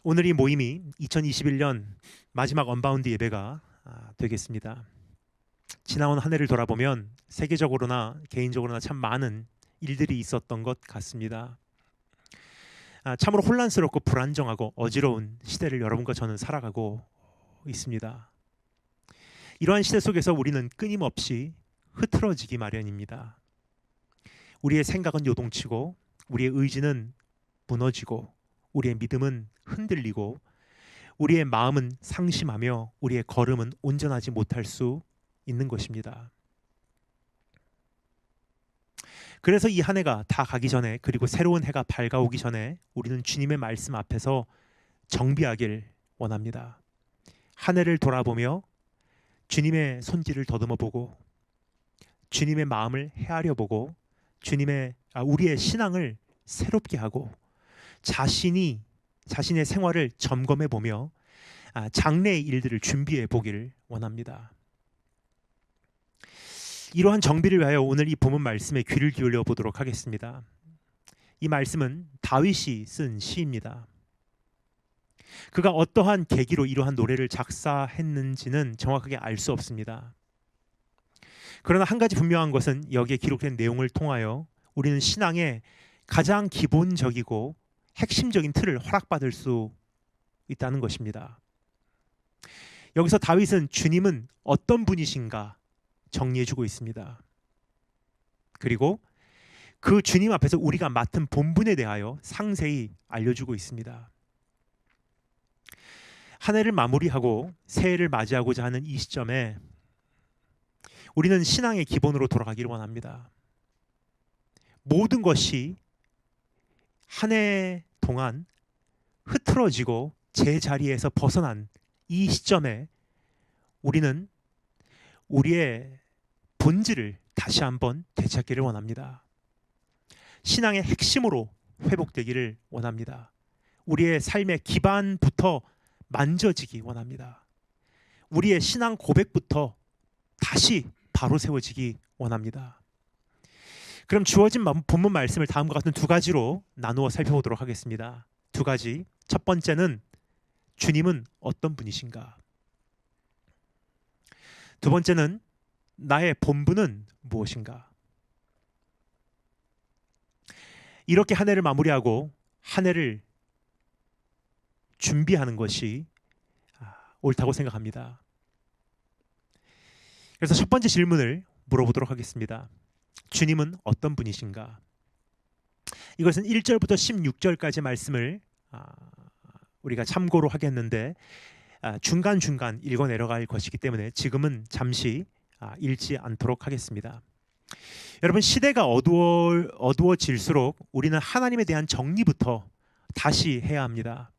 오늘 이 모임이 2021년 마지막 언바운드 예배가 되겠습니다. 지나온 한 해를 돌아보면 세계적으로나 개인적으로나 참 많은 일들이 있었던 것 같습니다. 참으로 혼란스럽고 불안정하고 어지러운 시대를 여러분과 저는 살아가고 있습니다. 이러한 시대 속에서 우리는 끊임없이 흐트러지기 마련입니다. 우리의 생각은 요동치고 우리의 의지는 무너지고 우리의 믿음은 흔들리고 우리의 마음은 상심하며 우리의 걸음은 온전하지 못할 수 있는 것입니다. 그래서 이 한 해가 다 가기 전에, 그리고 새로운 해가 밝아오기 전에 우리는 주님의 말씀 앞에서 정비하길 원합니다. 한 해를 돌아보며 주님의 손길을 더듬어 보고 주님의 마음을 헤아려 보고 우리의 신앙을 새롭게 하고 자신의 생활을 점검해 보며 장래의 일들을 준비해 보기를 원합니다. 이러한 정비를 위하여 오늘 이 본문 말씀에 귀를 기울여 보도록 하겠습니다. 이 말씀은 다윗이 쓴 시입니다. 그가 어떠한 계기로 이러한 노래를 작사했는지는 정확하게 알 수 없습니다. 그러나 한 가지 분명한 것은 여기에 기록된 내용을 통하여 우리는 신앙의 가장 기본적이고 핵심적인 틀을 허락받을 수 있다는 것입니다. 여기서 다윗은 주님은 어떤 분이신가 정리해주고 있습니다. 그리고 그 주님 앞에서 우리가 맡은 본분에 대하여 상세히 알려주고 있습니다. 한 해를 마무리하고 새해를 맞이하고자 하는 이 시점에 우리는 신앙의 기본으로 돌아가기를 원합니다. 모든 것이 한 해 동안 흐트러지고 제자리에서 벗어난 이 시점에 우리는 우리의 본질을 다시 한번 되찾기를 원합니다. 신앙의 핵심으로 회복되기를 원합니다. 우리의 삶의 기반부터 만져지기 원합니다. 우리의 신앙 고백부터 다시 바로 세워지기 원합니다. 그럼 주어진 본문 말씀을 다음과 같은 두 가지로 나누어 살펴보도록 하겠습니다. 두 가지. 첫 번째는 주님은 어떤 분이신가? 두 번째는 나의 본분은 무엇인가? 이렇게 한 해를 마무리하고 한 해를 준비하는 것이 옳다고 생각합니다. 그래서 첫 번째 질문을 물어보도록 하겠습니다. 주님은 어떤 분이신가? 이것은 1절부터 16절까지 말씀을 우리가 참고로 하겠는데 중간중간 읽어 내려갈 것이기 때문에 지금은 잠시 읽지 않도록 하겠습니다. 여러분, 시대가 어두워질수록 우리는 하나님에 대한 정리부터 다시 해야 합니다.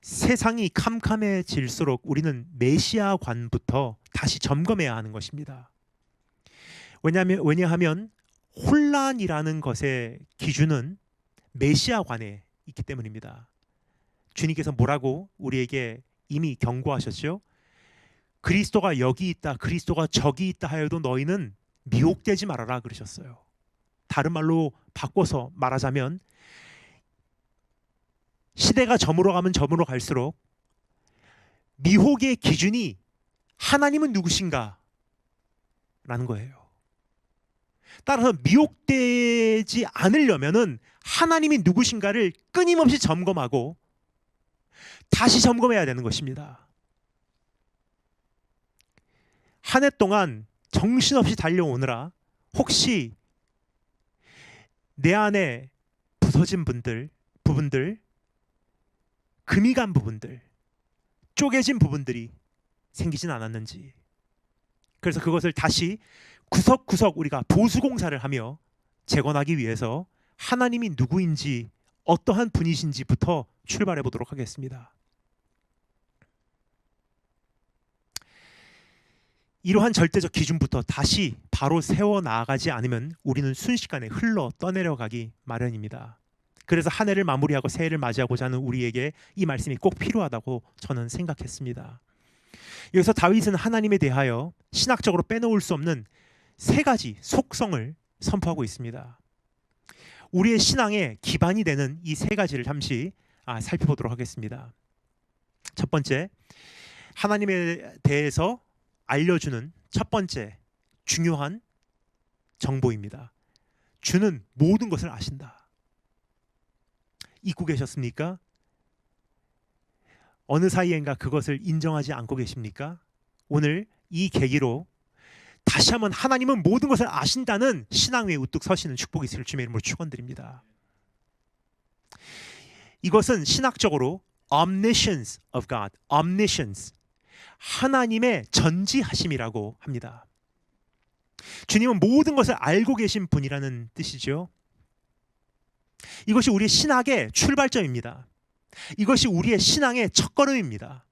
세상이 캄캄해질수록 우리는 메시아관부터 다시 점검해야 하는 것입니다. 왜냐하면 혼란이라는 것의 기준은 메시아관에 있기 때문입니다. 주님께서 뭐라고 우리에게 이미 경고하셨죠? 그리스도가 여기 있다, 그리스도가 저기 있다 하여도 너희는 미혹되지 말아라 그러셨어요. 다른 말로 바꿔서 말하자면 시대가 저물어 갈수록 미혹의 기준이 하나님은 누구신가? 라는 거예요. 따라서 미혹되지 않으려면은 하나님이 누구신가를 끊임없이 점검하고 다시 점검해야 되는 것입니다. 한 해 동안 정신없이 달려오느라 혹시 내 안에 부서진 부분들, 금이 간 부분들, 쪼개진 부분들이 생기진 않았는지, 그래서 그것을 다시 구석구석 우리가 보수공사를 하며 재건하기 위해서 하나님이 누구인지 어떠한 분이신지부터 출발해 보도록 하겠습니다. 이러한 절대적 기준부터 다시 바로 세워나가지 않으면 우리는 순식간에 흘러 떠내려가기 마련입니다. 그래서 한 해를 마무리하고 새해를 맞이하고자 하는 우리에게 이 말씀이 꼭 필요하다고 저는 생각했습니다. 여기서 다윗은 하나님에 대하여 신학적으로 빼놓을 수 없는 세 가지 속성을 선포하고 있습니다. 우리의 신앙의 기반이 되는 이 세 가지를 잠시 살펴보도록 하겠습니다. 첫 번째, 하나님에 대해서 알려주는 첫 번째 중요한 정보입니다. 주는 모든 것을 아신다. 잊고 계셨습니까? 어느 사이엔가 그것을 인정하지 않고 계십니까? 오늘 이 계기로 다시 한번 하나님은 모든 것을 아신다는 신앙 위에 우뚝 서시는 축복이 있을 주님의 이름으로 축원드립니다. 이것은 신학적으로 omniscience of God, omniscience, 하나님의 전지하심이라고 합니다. 주님은 모든 것을 알고 계신 분이라는 뜻이죠. 이것이 우리의 신학의 출발점입니다. 이것이 우리의 신앙의 첫걸음입니다.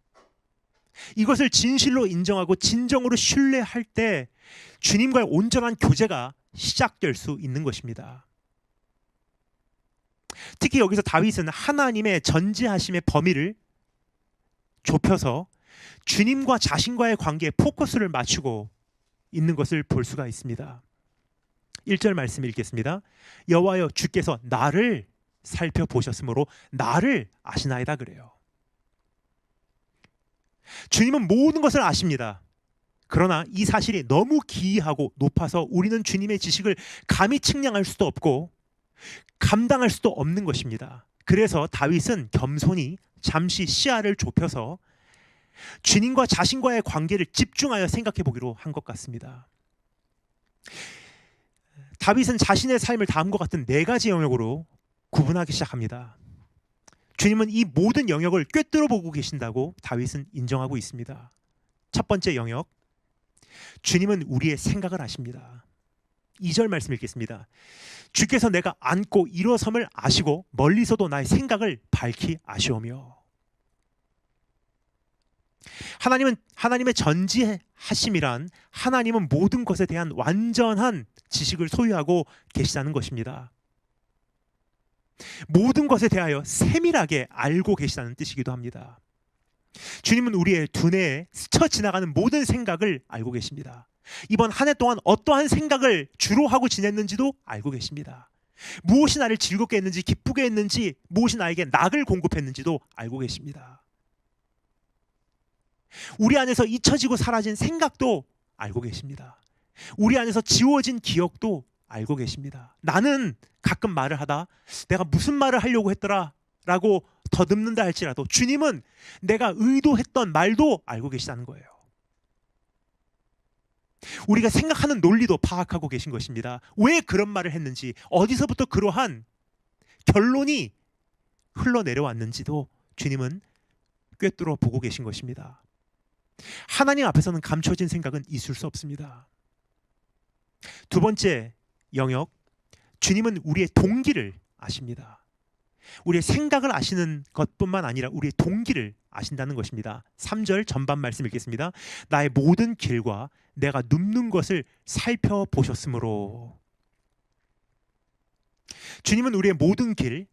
이것을 진실로 인정하고 진정으로 신뢰할 때 주님과의 온전한 교제가 시작될 수 있는 것입니다. 특히 여기서 다윗은 하나님의 전지하심의 범위를 좁혀서 주님과 자신과의 관계에 포커스를 맞추고 있는 것을 볼 수가 있습니다. 1절 말씀 읽겠습니다. 여호와여 주께서 나를 살펴보셨으므로 나를 아시나이다 그래요. 주님은 모든 것을 아십니다. 그러나 이 사실이 너무 기이하고 높아서 우리는 주님의 지식을 감히 측량할 수도 없고 감당할 수도 없는 것입니다. 그래서 다윗은 겸손히 잠시 시야를 좁혀서 주님과 자신과의 관계를 집중하여 생각해 보기로 한 것 같습니다. 다윗은 자신의 삶을 다음과 같은 4가지 영역으로 구분하기 시작합니다. 주님은 이 모든 영역을 꿰뚫어 보고 계신다고 다윗은 인정하고 있습니다. 첫 번째 영역, 주님은 우리의 생각을 아십니다. 2절 말씀 읽겠습니다. 주께서 내가 앉고 일어섬을 아시고 멀리서도 나의 생각을 밝히 아시오며. 하나님의 전지하심이란 하나님은 모든 것에 대한 완전한 지식을 소유하고 계시다는 것입니다. 모든 것에 대하여 세밀하게 알고 계시다는 뜻이기도 합니다. 주님은 우리의 두뇌에 스쳐 지나가는 모든 생각을 알고 계십니다. 이번 한 해 동안 어떠한 생각을 주로 하고 지냈는지도 알고 계십니다. 무엇이 나를 즐겁게 했는지 기쁘게 했는지 무엇이 나에게 낙을 공급했는지도 알고 계십니다. 우리 안에서 잊혀지고 사라진 생각도 알고 계십니다. 우리 안에서 지워진 기억도 알고 계십니다. 나는 가끔 말을 하다 내가 무슨 말을 하려고 했더라 라고 더듬는다 할지라도 주님은 내가 의도했던 말도 알고 계시다는 거예요. 우리가 생각하는 논리도 파악하고 계신 것입니다. 왜 그런 말을 했는지, 어디서부터 그러한 결론이 흘러내려왔는지도 주님은 꿰뚫어 보고 계신 것입니다. 하나님 앞에서는 감춰진 생각은 있을 수 없습니다. 두 번째 영역, 주님은 우리의 동기를 아십니다. 우리의 생각을 아시는 것뿐만 아니라 우리의 동기를 아신다는 것입니다. 3절 전반 말씀 읽겠습니다. 나의 모든 길과 내가 눕는 것을 살펴보셨으므로. 주님은 우리의 모든 길,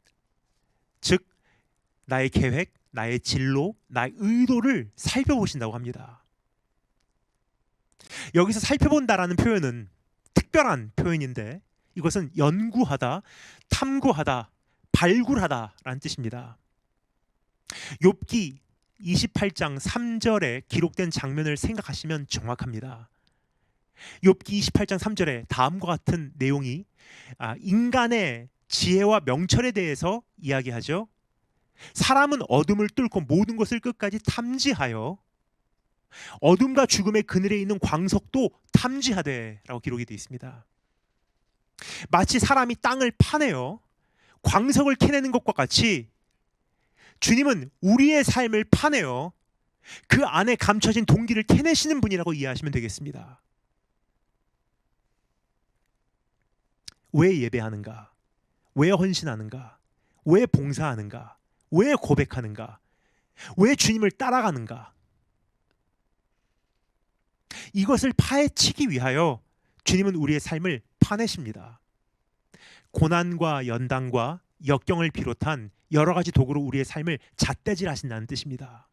즉 나의 계획, 나의 진로, 나의 의도를 살펴보신다고 합니다. 여기서 살펴본다라는 표현은 특별한 표현인데 이것은 연구하다, 탐구하다, 발굴하다라는 뜻입니다. 욥기 28장 3절에 기록된 장면을 생각하시면 정확합니다. 욥기 28장 3절에 다음과 같은 내용이 인간의 지혜와 명철에 대해서 이야기하죠. 사람은 어둠을 뚫고 모든 것을 끝까지 탐지하여 어둠과 죽음의 그늘에 있는 광석도 탐지하되라고 기록이 되어 있습니다. 마치 사람이 땅을 파내어 광석을 캐내는 것과 같이 주님은 우리의 삶을 파내어 그 안에 감춰진 동기를 캐내시는 분이라고 이해하시면 되겠습니다. 왜 예배하는가? 왜 헌신하는가? 왜 봉사하는가? 왜 고백하는가? 왜 주님을 따라가는가? 이것을 파헤치기 위하여 주님은 우리의 삶을 파내십니다. 고난과 연단과 역경을 비롯한 여러 가지 도구로 우리의 삶을 잣대질하신다는 뜻입니다.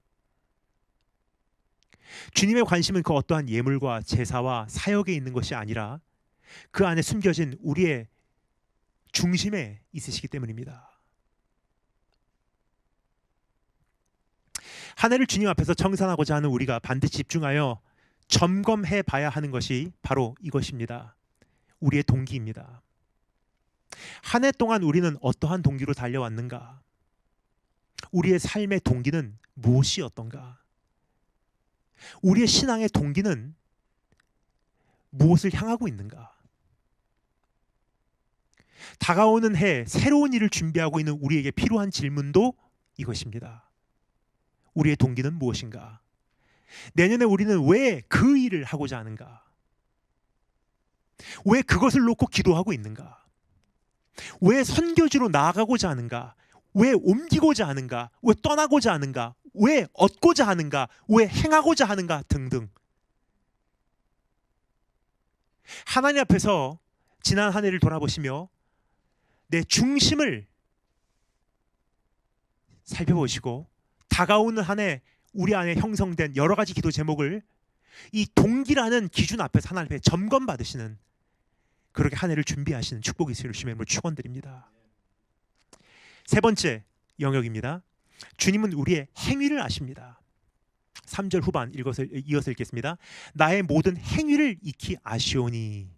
주님의 관심은 그 어떠한 예물과 제사와 사역에 있는 것이 아니라 그 안에 숨겨진 우리의 중심에 있으시기 때문입니다. 한 해를 주님 앞에서 청산하고자 하는 우리가 반드시 집중하여 점검해 봐야 하는 것이 바로 이것입니다. 우리의 동기입니다. 한 해 동안 우리는 어떠한 동기로 달려왔는가? 우리의 삶의 동기는 무엇이었던가? 우리의 신앙의 동기는 무엇을 향하고 있는가? 다가오는 해 새로운 일을 준비하고 있는 우리에게 필요한 질문도 이것입니다. 우리의 동기는 무엇인가? 내년에 우리는 왜 그 일을 하고자 하는가? 왜 그것을 놓고 기도하고 있는가? 왜 선교지로 나아가고자 하는가? 왜 옮기고자 하는가? 왜 떠나고자 하는가? 왜 얻고자 하는가? 왜 행하고자 하는가? 등등. 하나님 앞에서 지난 한 해를 돌아보시며 내 중심을 살펴보시고 다가오는 한 해 우리 안에 형성된 여러 가지 기도 제목을 이 동기라는 기준 앞에서 하나님 앞에 점검받으시는, 그렇게 한 해를 준비하시는 축복이 있으리를 주님의 이름으로 축원드립니다. 세 번째 영역입니다. 주님은 우리의 행위를 아십니다. 3절 후반 이어서 읽겠습니다. 나의 모든 행위를 익히 아시오니.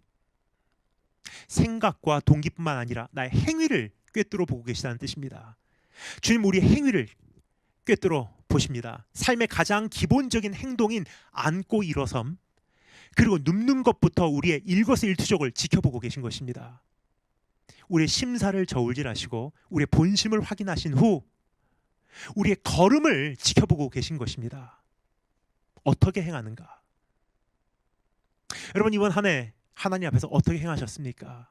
생각과 동기뿐만 아니라 나의 행위를 꿰뚫어 보고 계시다는 뜻입니다. 주님 우리의 행위를 꿰뚫어 보십니다. 삶의 가장 기본적인 행동인 앉고 일어섬, 그리고 눕는 것부터 우리의 일거수일투족을 지켜보고 계신 것입니다. 우리의 심사를 저울질하시고 우리의 본심을 확인하신 후 우리의 걸음을 지켜보고 계신 것입니다. 어떻게 행하는가? 여러분 이번 한 해 하나님 앞에서 어떻게 행하셨습니까?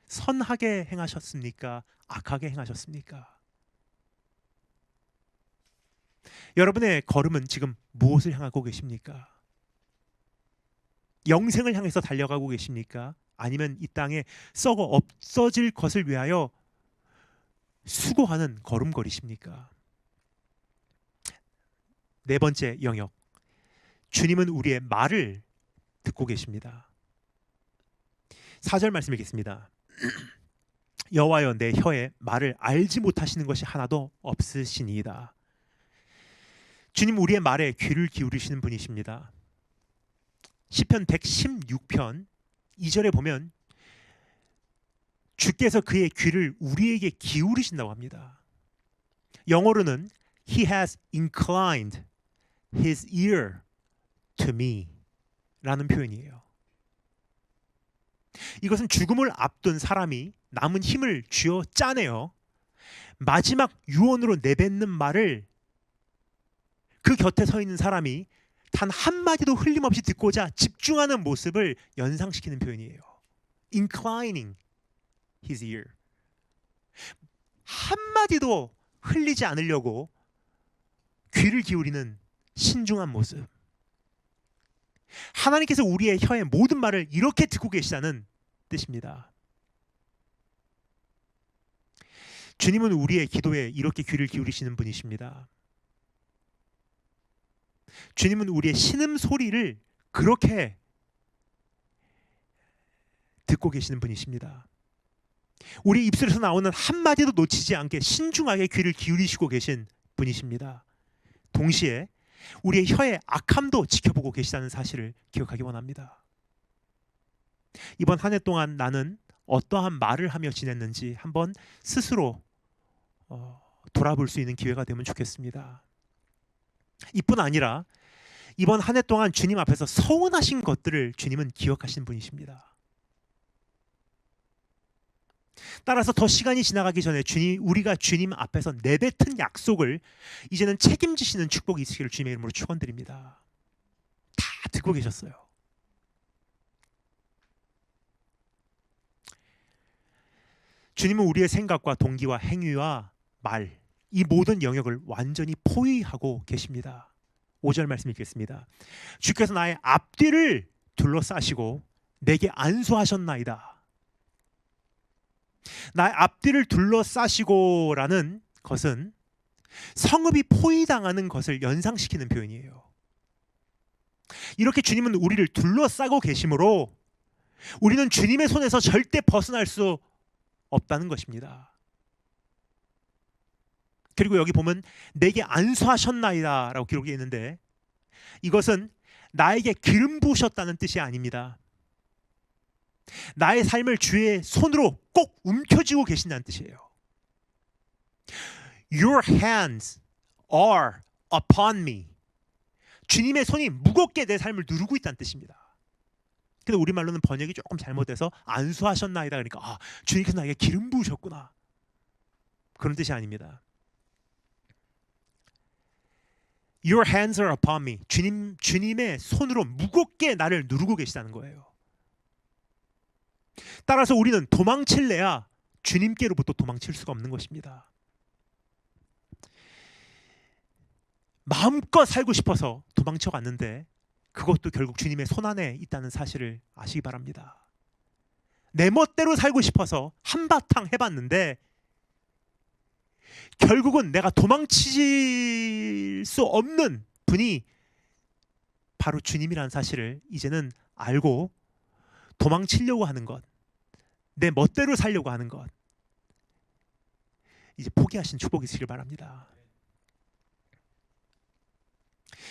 선하게 행하셨습니까? 악하게 행하셨습니까? 여러분의 걸음은 지금 무엇을 향하고 계십니까? 영생을 향해서 달려가고 계십니까? 아니면 이 땅에 썩어 없어질 것을 위하여 수고하는 걸음걸이십니까? 네 번째 영역, 주님은 우리의 말을 듣고 계십니다. 4절 말씀 읽겠습니다. 여호와여 내 혀에 말을 알지 못하시는 것이 하나도 없으시니이다. 주님 우리의 말에 귀를 기울이시는 분이십니다. 시편 116편 2절에 보면 주께서 그의 귀를 우리에게 기울이신다고 합니다. 영어로는 He has inclined his ear to me 라는 표현이에요. 이것은 죽음을 앞둔 사람이 남은 힘을 쥐어 짜내어 마지막 유언으로 내뱉는 말을 그 곁에 서 있는 사람이 단 한마디도 흘림없이 듣고자 집중하는 모습을 연상시키는 표현이에요. Inclining his ear. 한마디도 흘리지 않으려고 귀를 기울이는 신중한 모습. 하나님께서 우리의 혀의 모든 말을 이렇게 듣고 계시다는 뜻입니다. 주님은 우리의 기도에 이렇게 귀를 기울이시는 분이십니다. 주님은 우리의 신음소리를 그렇게 듣고 계시는 분이십니다. 우리 입술에서 나오는 한마디도 놓치지 않게 신중하게 귀를 기울이시고 계신 분이십니다. 동시에 우리의 혀의 악함도 지켜보고 계시다는 사실을 기억하기 원합니다. 이번 한 해 동안 나는 어떠한 말을 하며 지냈는지 한번 스스로 돌아볼 수 있는 기회가 되면 좋겠습니다. 이뿐 아니라 이번 한 해 동안 주님 앞에서 서운하신 것들을 주님은 기억하시는 분이십니다. 따라서 더 시간이 지나가기 전에 우리가 주님 앞에서 내뱉은 약속을 이제는 책임지시는 축복이 있으기를 주님의 이름으로 축원드립니다. 다 듣고 계셨어요. 주님은 우리의 생각과 동기와 행위와 말, 이 모든 영역을 완전히 포위하고 계십니다. 5절 말씀 읽겠습니다. 주께서 나의 앞뒤를 둘러싸시고 내게 안수하셨나이다. 나의 앞뒤를 둘러싸시고라는 것은 성읍이 포위당하는 것을 연상시키는 표현이에요. 이렇게 주님은 우리를 둘러싸고 계심으로 우리는 주님의 손에서 절대 벗어날 수 없다는 것입니다. 그리고 여기 보면 내게 안수하셨나이다 라고 기록이 있는데, 이것은 나에게 기름 부으셨다는 뜻이 아닙니다. 나의 삶을 주의 손으로 꼭 움켜쥐고 계신다는 뜻이에요. Your hands are upon me. 주님의 손이 무겁게 내 삶을 누르고 있다는 뜻입니다. 근데 우리말로는 번역이 조금 잘못돼서 안수하셨나이다 그러니까 주님께서 나에게 기름 부으셨구나, 그런 뜻이 아닙니다. Your hands are upon me. 주님의 손으로 무겁게 나를 누르고 계시다는 거예요. 따라서 우리는 도망칠래야 주님께로부터 도망칠 수가 없는 것입니다. 마음껏 살고 싶어서 도망쳐 갔는데 그것도 결국 주님의 손 안에 있다는 사실을 아시기 바랍니다. 내 멋대로 살고 싶어서 한바탕 해봤는데 결국은 내가 도망칠 수 없는 분이 바로 주님이라는 사실을 이제는 알고 도망치려고 하는 것, 내 멋대로 살려고 하는 것, 이제 포기하신 축복이 있으길 바랍니다.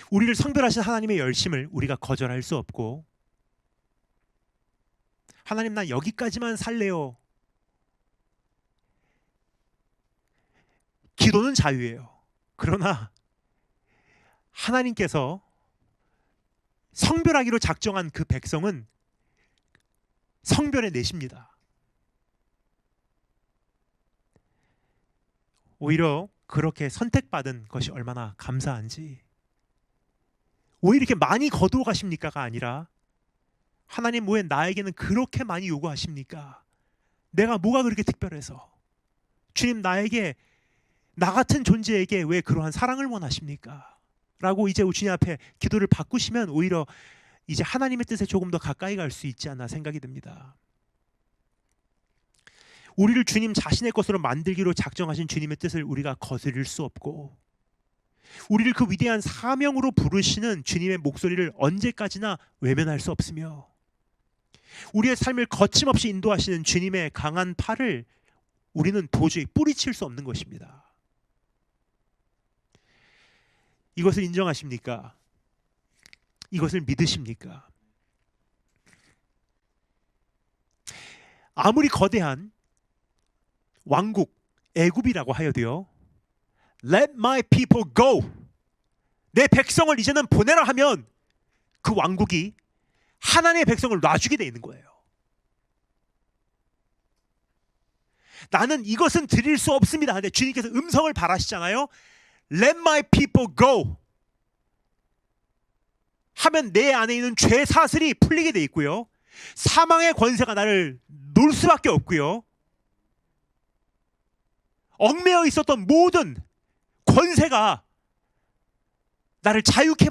우리를 성별하신 하나님의 열심을 우리가 거절할 수 없고, 하나님 나 여기까지만 살래요. 기도는 자유예요. 그러나 하나님께서 성별하기로 작정한 그 백성은 성별에 내십니다. 오히려 그렇게 선택받은 것이 얼마나 감사한지, 왜 이렇게 많이 거두어 가십니까가 아니라 하나님 왜 나에게는 그렇게 많이 요구하십니까? 내가 뭐가 그렇게 특별해서? 주님 나에게, 나 같은 존재에게 왜 그러한 사랑을 원하십니까? 라고 이제 주님 앞에 기도를 바꾸시면 오히려 이제 하나님의 뜻에 조금 더 가까이 갈 수 있지 않나 생각이 듭니다. 우리를 주님 자신의 것으로 만들기로 작정하신 주님의 뜻을 우리가 거스릴 수 없고, 우리를 그 위대한 사명으로 부르시는 주님의 목소리를 언제까지나 외면할 수 없으며, 우리의 삶을 거침없이 인도하시는 주님의 강한 팔을 우리는 도저히 뿌리칠 수 없는 것입니다. 이것을 인정하십니까? 이것을 믿으십니까? 아무리 거대한 왕국 애굽이라고 하여도요, Let my people go, 내 백성을 이제는 보내라 하면 그 왕국이 하나님의 백성을 놔주게 돼 있는 거예요. 나는 이것은 드릴 수 없습니다. 근데 주님께서 음성을 바라시잖아요. Let my people go 하면 내 안에 있는 죄 사슬이 풀리게 돼 있고요, 사망의 권세가 나를 놓을 수밖에 없고요, 얽매여 있었던 모든 권세가 나를 자유케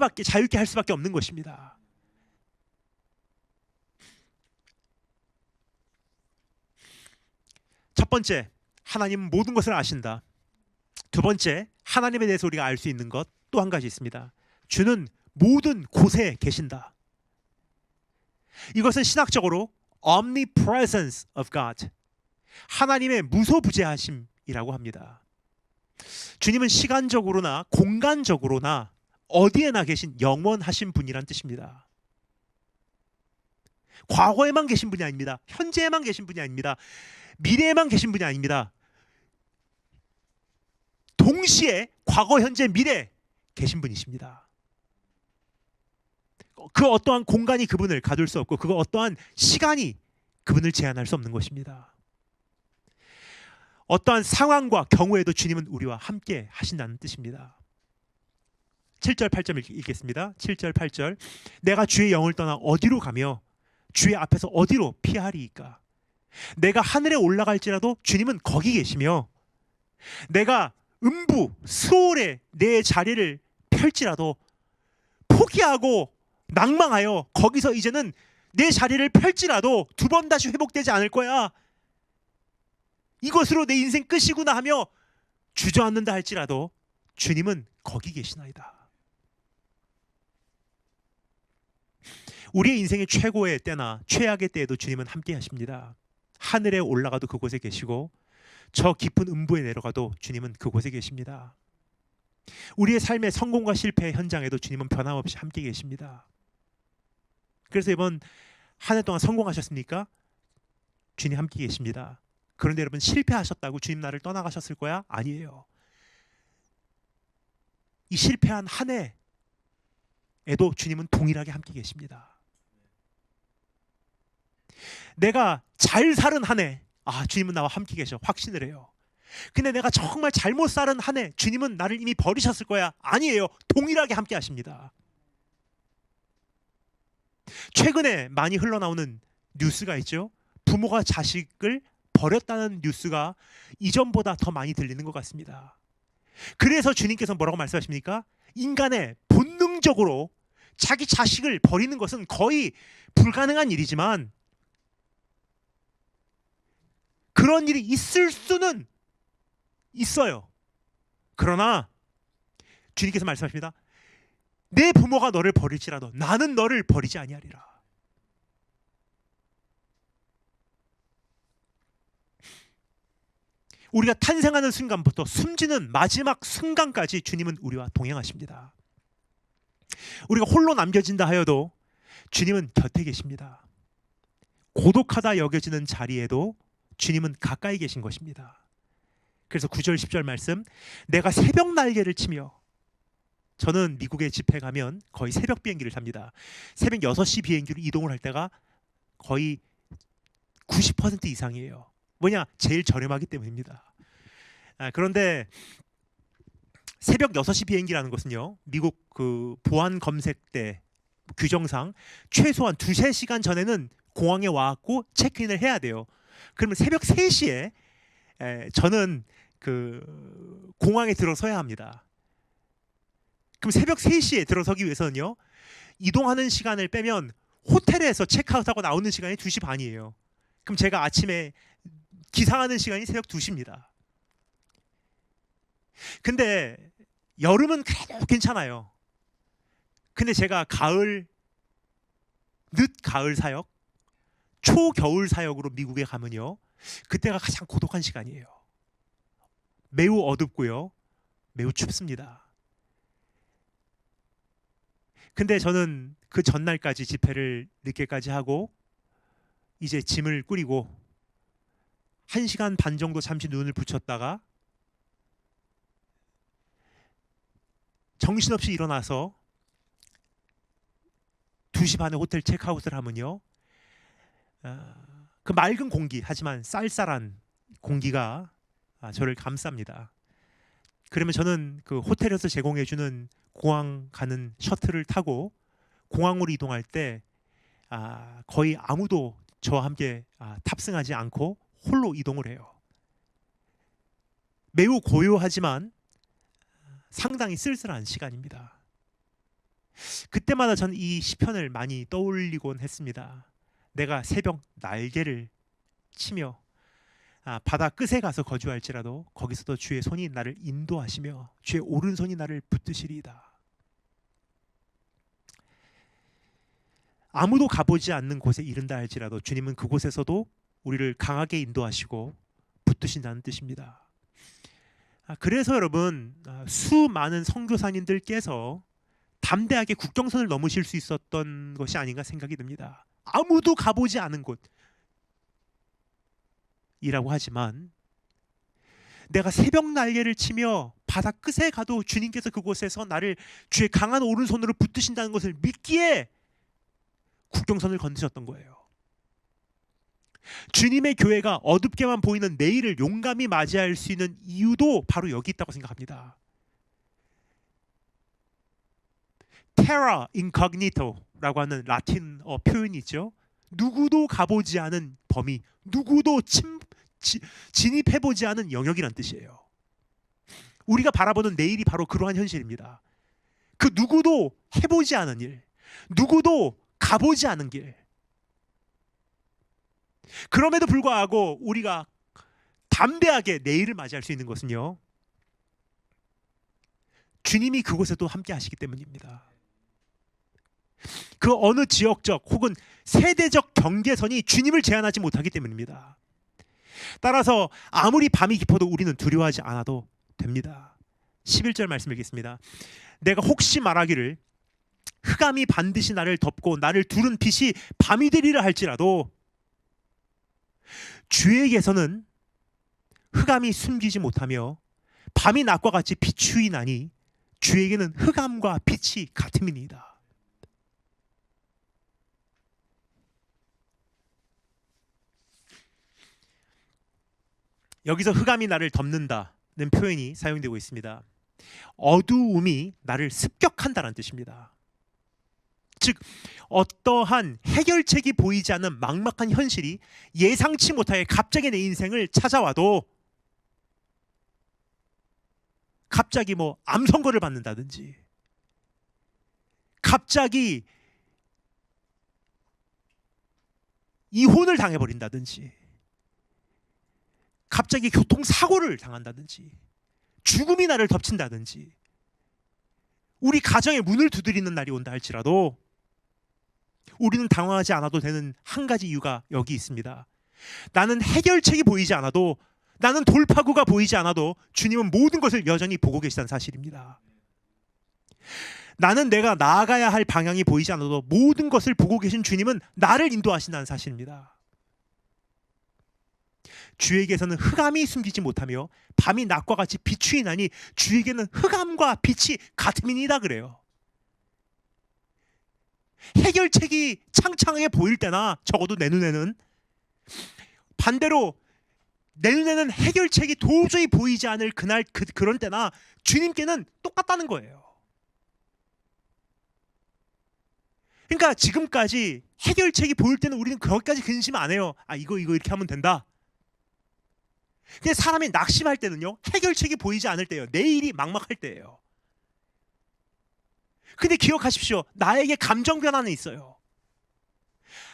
할 수밖에 없는 것입니다. 첫 번째, 하나님은 모든 것을 아신다. 두 번째, 하나님에 대해서 우리가 알 수 있는 것 또 한 가지 있습니다. 주는 모든 곳에 계신다. 이것은 신학적으로 omnipresence of God, 하나님의 무소부재하심이라고 합니다. 주님은 시간적으로나 공간적으로나 어디에나 계신 영원하신 분이란 뜻입니다. 과거에만 계신 분이 아닙니다. 현재에만 계신 분이 아닙니다. 미래에만 계신 분이 아닙니다. 동시에 과거, 현재, 미래 계신 분이십니다. 그 어떠한 공간이 그분을 가둘 수 없고, 그 어떠한 시간이 그분을 제한할 수 없는 것입니다. 어떠한 상황과 경우에도 주님은 우리와 함께 하신다는 뜻입니다. 7절 8절 읽겠습니다. 7절 8절. 내가 주의 영을 떠나 어디로 가며 주의 앞에서 어디로 피하리이까? 내가 하늘에 올라갈지라도 주님은 거기 계시며, 내가 음부 수월에 내 자리를 펼지라도 포기하고 낭망하여 거기서 이제는 내 자리를 펼지라도 두 번 다시 회복되지 않을 거야, 이것으로 내 인생 끝이구나 하며 주저앉는다 할지라도 주님은 거기 계시나이다. 우리의 인생의 최고의 때나 최악의 때에도 주님은 함께 하십니다. 하늘에 올라가도 그곳에 계시고 저 깊은 음부에 내려가도 주님은 그곳에 계십니다. 우리의 삶의 성공과 실패의 현장에도 주님은 변함없이 함께 계십니다. 그래서 이번 한 해 동안 성공하셨습니까? 주님 함께 계십니다. 그런데 여러분, 실패하셨다고 주님 나를 떠나가셨을 거야? 아니에요. 이 실패한 한 해에도 주님은 동일하게 함께 계십니다. 내가 잘 살은 한 해, 주님은 나와 함께 계셔, 확신을 해요. 근데 내가 정말 잘못 살은 한 해, 주님은 나를 이미 버리셨을 거야? 아니에요. 동일하게 함께 하십니다. 최근에 많이 흘러나오는 뉴스가 있죠. 부모가 자식을 버렸다는 뉴스가 이전보다 더 많이 들리는 것 같습니다. 그래서 주님께서 뭐라고 말씀하십니까? 인간의 본능적으로 자기 자식을 버리는 것은 거의 불가능한 일이지만 그런 일이 있을 수는 있어요. 그러나 주님께서 말씀하십니다. 내 부모가 너를 버릴지라도 나는 너를 버리지 아니하리라. 우리가 탄생하는 순간부터 숨지는 마지막 순간까지 주님은 우리와 동행하십니다. 우리가 홀로 남겨진다 하여도 주님은 곁에 계십니다. 고독하다 여겨지는 자리에도 주님은 가까이 계신 것입니다. 그래서 9절 10절 말씀, 내가 새벽 날개를 치며, 저는 미국에 집회 가면 거의 새벽 비행기를 탑니다. 새벽 6시 비행기로 이동을 할 때가 거의 90% 이상이에요. 뭐냐? 제일 저렴하기 때문입니다. 그런데 새벽 6시 비행기라는 것은요, 미국 그 보안 검색대 규정상 최소한 2-3시간 전에는 공항에 와갖고 체크인을 해야 돼요. 그러면 새벽 3시에 저는 그 공항에 들어서야 합니다. 그럼 새벽 3시에 들어서기 위해서는요, 이동하는 시간을 빼면 호텔에서 체크아웃하고 나오는 시간이 2시 반이에요. 그럼 제가 아침에 기상하는 시간이 새벽 2시입니다. 근데 여름은 그래도 괜찮아요. 근데 제가 늦 가을 사역, 초겨울 사역으로 미국에 가면요, 그때가 가장 고독한 시간이에요. 매우 어둡고요, 매우 춥습니다. 근데 저는 그 전날까지 집회를 늦게까지 하고 이제 짐을 꾸리고 1시간 반 정도 잠시 눈을 붙였다가 정신없이 일어나서 2시 반에 호텔 체크아웃을 하면요, 그 맑은 공기, 하지만 쌀쌀한 공기가 저를 감쌉니다. 그러면 저는 그 호텔에서 제공해주는 공항 가는 셔틀을 타고 공항으로 이동할 때 거의 아무도 저와 함께 탑승하지 않고 홀로 이동을 해요. 매우 고요하지만 상당히 쓸쓸한 시간입니다. 그때마다 저는 이 시편을 많이 떠올리곤 했습니다. 내가 새벽 날개를 치며 바다 끝에 가서 거주할지라도 거기서도 주의 손이 나를 인도하시며 주의 오른손이 나를 붙드시리이다. 아무도 가보지 않는 곳에 이른다 할지라도 주님은 그곳에서도 우리를 강하게 인도하시고 붙드신다는 뜻입니다. 그래서 여러분, 수많은 선교사님들께서 담대하게 국경선을 넘으실 수 있었던 것이 아닌가 생각이 듭니다. 아무도 가보지 않은 곳이라고 하지만 내가 새벽 날개를 치며 바다 끝에 가도 주님께서 그곳에서 나를 주의 강한 오른손으로 붙드신다는 것을 믿기에 국경선을 건드셨던 거예요. 주님의 교회가 어둡게만 보이는 내일을 용감히 맞이할 수 있는 이유도 바로 여기 있다고 생각합니다. terra incognito라고 하는 라틴어 표현이 있죠. 누구도 가보지 않은 범위, 누구도 진입해보지 않은 영역이란 뜻이에요. 우리가 바라보는 내일이 바로 그러한 현실입니다. 그 누구도 해보지 않은 일, 누구도 가보지 않은 길. 그럼에도 불구하고 우리가 담대하게 내일을 맞이할 수 있는 것은요, 주님이 그곳에도 함께 하시기 때문입니다. 그 어느 지역적 혹은 세대적 경계선이 주님을 제한하지 못하기 때문입니다. 따라서 아무리 밤이 깊어도 우리는 두려워하지 않아도 됩니다. 11절 말씀 읽겠습니다. 내가 혹시 말하기를 흑암이 반드시 나를 덮고 나를 두른 빛이 밤이 되리라 할지라도 주에게서는 흑암이 숨기지 못하며 밤이 낮과 같이 비추이나니 주에게는 흑암과 빛이 같음이니이다. 여기서 흑암이 나를 덮는다는 표현이 사용되고 있습니다. 어두움이 나를 습격한다는 뜻입니다. 즉 어떠한 해결책이 보이지 않는 막막한 현실이 예상치 못하게 갑자기 내 인생을 찾아와도, 갑자기 암 선고를 받는다든지, 갑자기 이혼을 당해버린다든지, 갑자기 교통사고를 당한다든지, 죽음이 나를 덮친다든지, 우리 가정의 문을 두드리는 날이 온다 할지라도 우리는 당황하지 않아도 되는 한 가지 이유가 여기 있습니다. 나는 해결책이 보이지 않아도, 나는 돌파구가 보이지 않아도 주님은 모든 것을 여전히 보고 계시다는 사실입니다. 나는 내가 나아가야 할 방향이 보이지 않아도 모든 것을 보고 계신 주님은 나를 인도하신다는 사실입니다. 주에게서는 흑암이 숨기지 못하며 밤이 낮과 같이 비추이나니 주에게는 흑암과 빛이 같음이니이다 그래요. 해결책이 창창하게 보일 때나, 적어도 내 눈에는, 반대로 내 눈에는 해결책이 도저히 보이지 않을 그날 그런 때나 주님께는 똑같다는 거예요. 그러니까 지금까지 해결책이 보일 때는 우리는 거기까지 근심 안 해요. 이거 이렇게 하면 된다. 근데 사람이 낙심할 때는요, 해결책이 보이지 않을 때예요. 내일이 막막할 때예요. 근데 기억하십시오. 나에게 감정 변화는 있어요.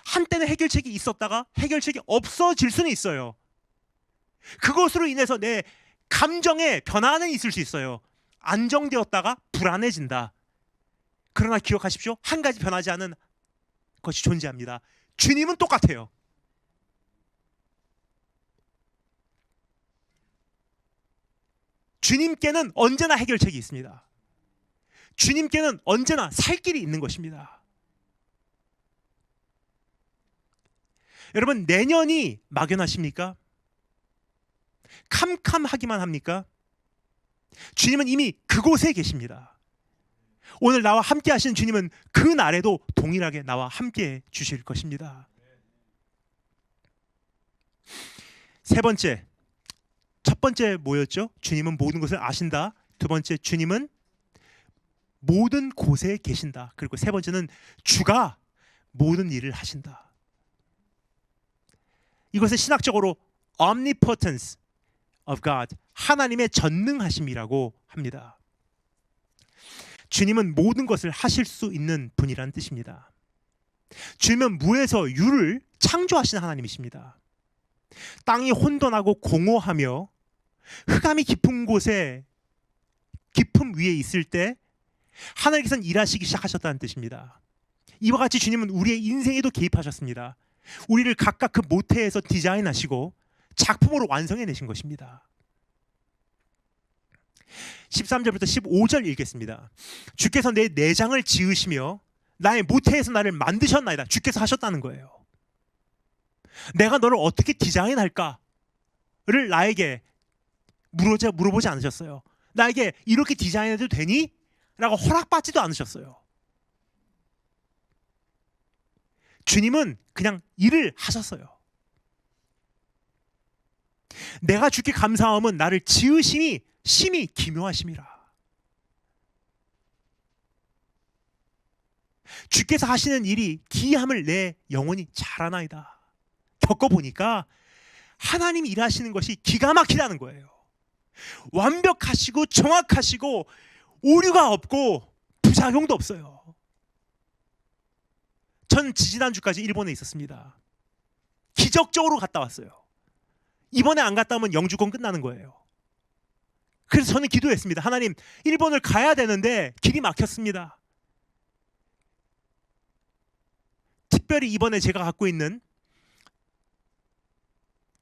한때는 해결책이 있었다가 해결책이 없어질 수는 있어요. 그것으로 인해서 내 감정의 변화는 있을 수 있어요. 안정되었다가 불안해진다. 그러나 기억하십시오. 한 가지 변하지 않은 것이 존재합니다. 주님은 똑같아요. 주님께는 언제나 해결책이 있습니다. 주님께는 언제나 살 길이 있는 것입니다. 여러분, 내년이 막연하십니까? 캄캄하기만 합니까? 주님은 이미 그곳에 계십니다. 오늘 나와 함께 하신 주님은 그 날에도 동일하게 나와 함께 주실 것입니다. 세 번째, 첫 번째 뭐였죠? 주님은 모든 것을 아신다. 두 번째, 주님은 모든 곳에 계신다. 그리고 세 번째는 주가 모든 일을 하신다. 이것을 신학적으로 omnipotence of God, 하나님의 전능하심이라고 합니다. 주님은 모든 것을 하실 수 있는 분이라는 뜻입니다. 주님은 무에서 유를 창조하신 하나님이십니다. 땅이 혼돈하고 공허하며 흑암이 깊은 곳에, 깊음 위에 있을 때 하나님께서는 일하시기 시작하셨다는 뜻입니다. 이와 같이 주님은 우리의 인생에도 개입하셨습니다. 우리를 각각 그 모태에서 디자인하시고 작품으로 완성해내신 것입니다. 13절부터 15절 읽겠습니다. 주께서 내 내장을 지으시며 나의 모태에서 나를 만드셨나이다. 주께서 하셨다는 거예요. 내가 너를 어떻게 디자인할까를 나에게 물어보지 않으셨어요. 나에게 이렇게 디자인해도 되니? 라고 허락받지도 않으셨어요. 주님은 그냥 일을 하셨어요. 내가 주께 감사함은 나를 지으심이 심히 기묘하심이라. 주께서 하시는 일이 기이함을 내 영혼이 잘 아나이다. 겪어보니까 하나님이 일하시는 것이 기가 막히다는 거예요. 완벽하시고 정확하시고 오류가 없고 부작용도 없어요. 전 지지난주까지 일본에 있었습니다. 기적적으로 갔다 왔어요. 이번에 안 갔다 오면 영주권 끝나는 거예요. 그래서 저는 기도했습니다. 하나님, 일본을 가야 되는데 길이 막혔습니다. 특별히 이번에 제가 갖고 있는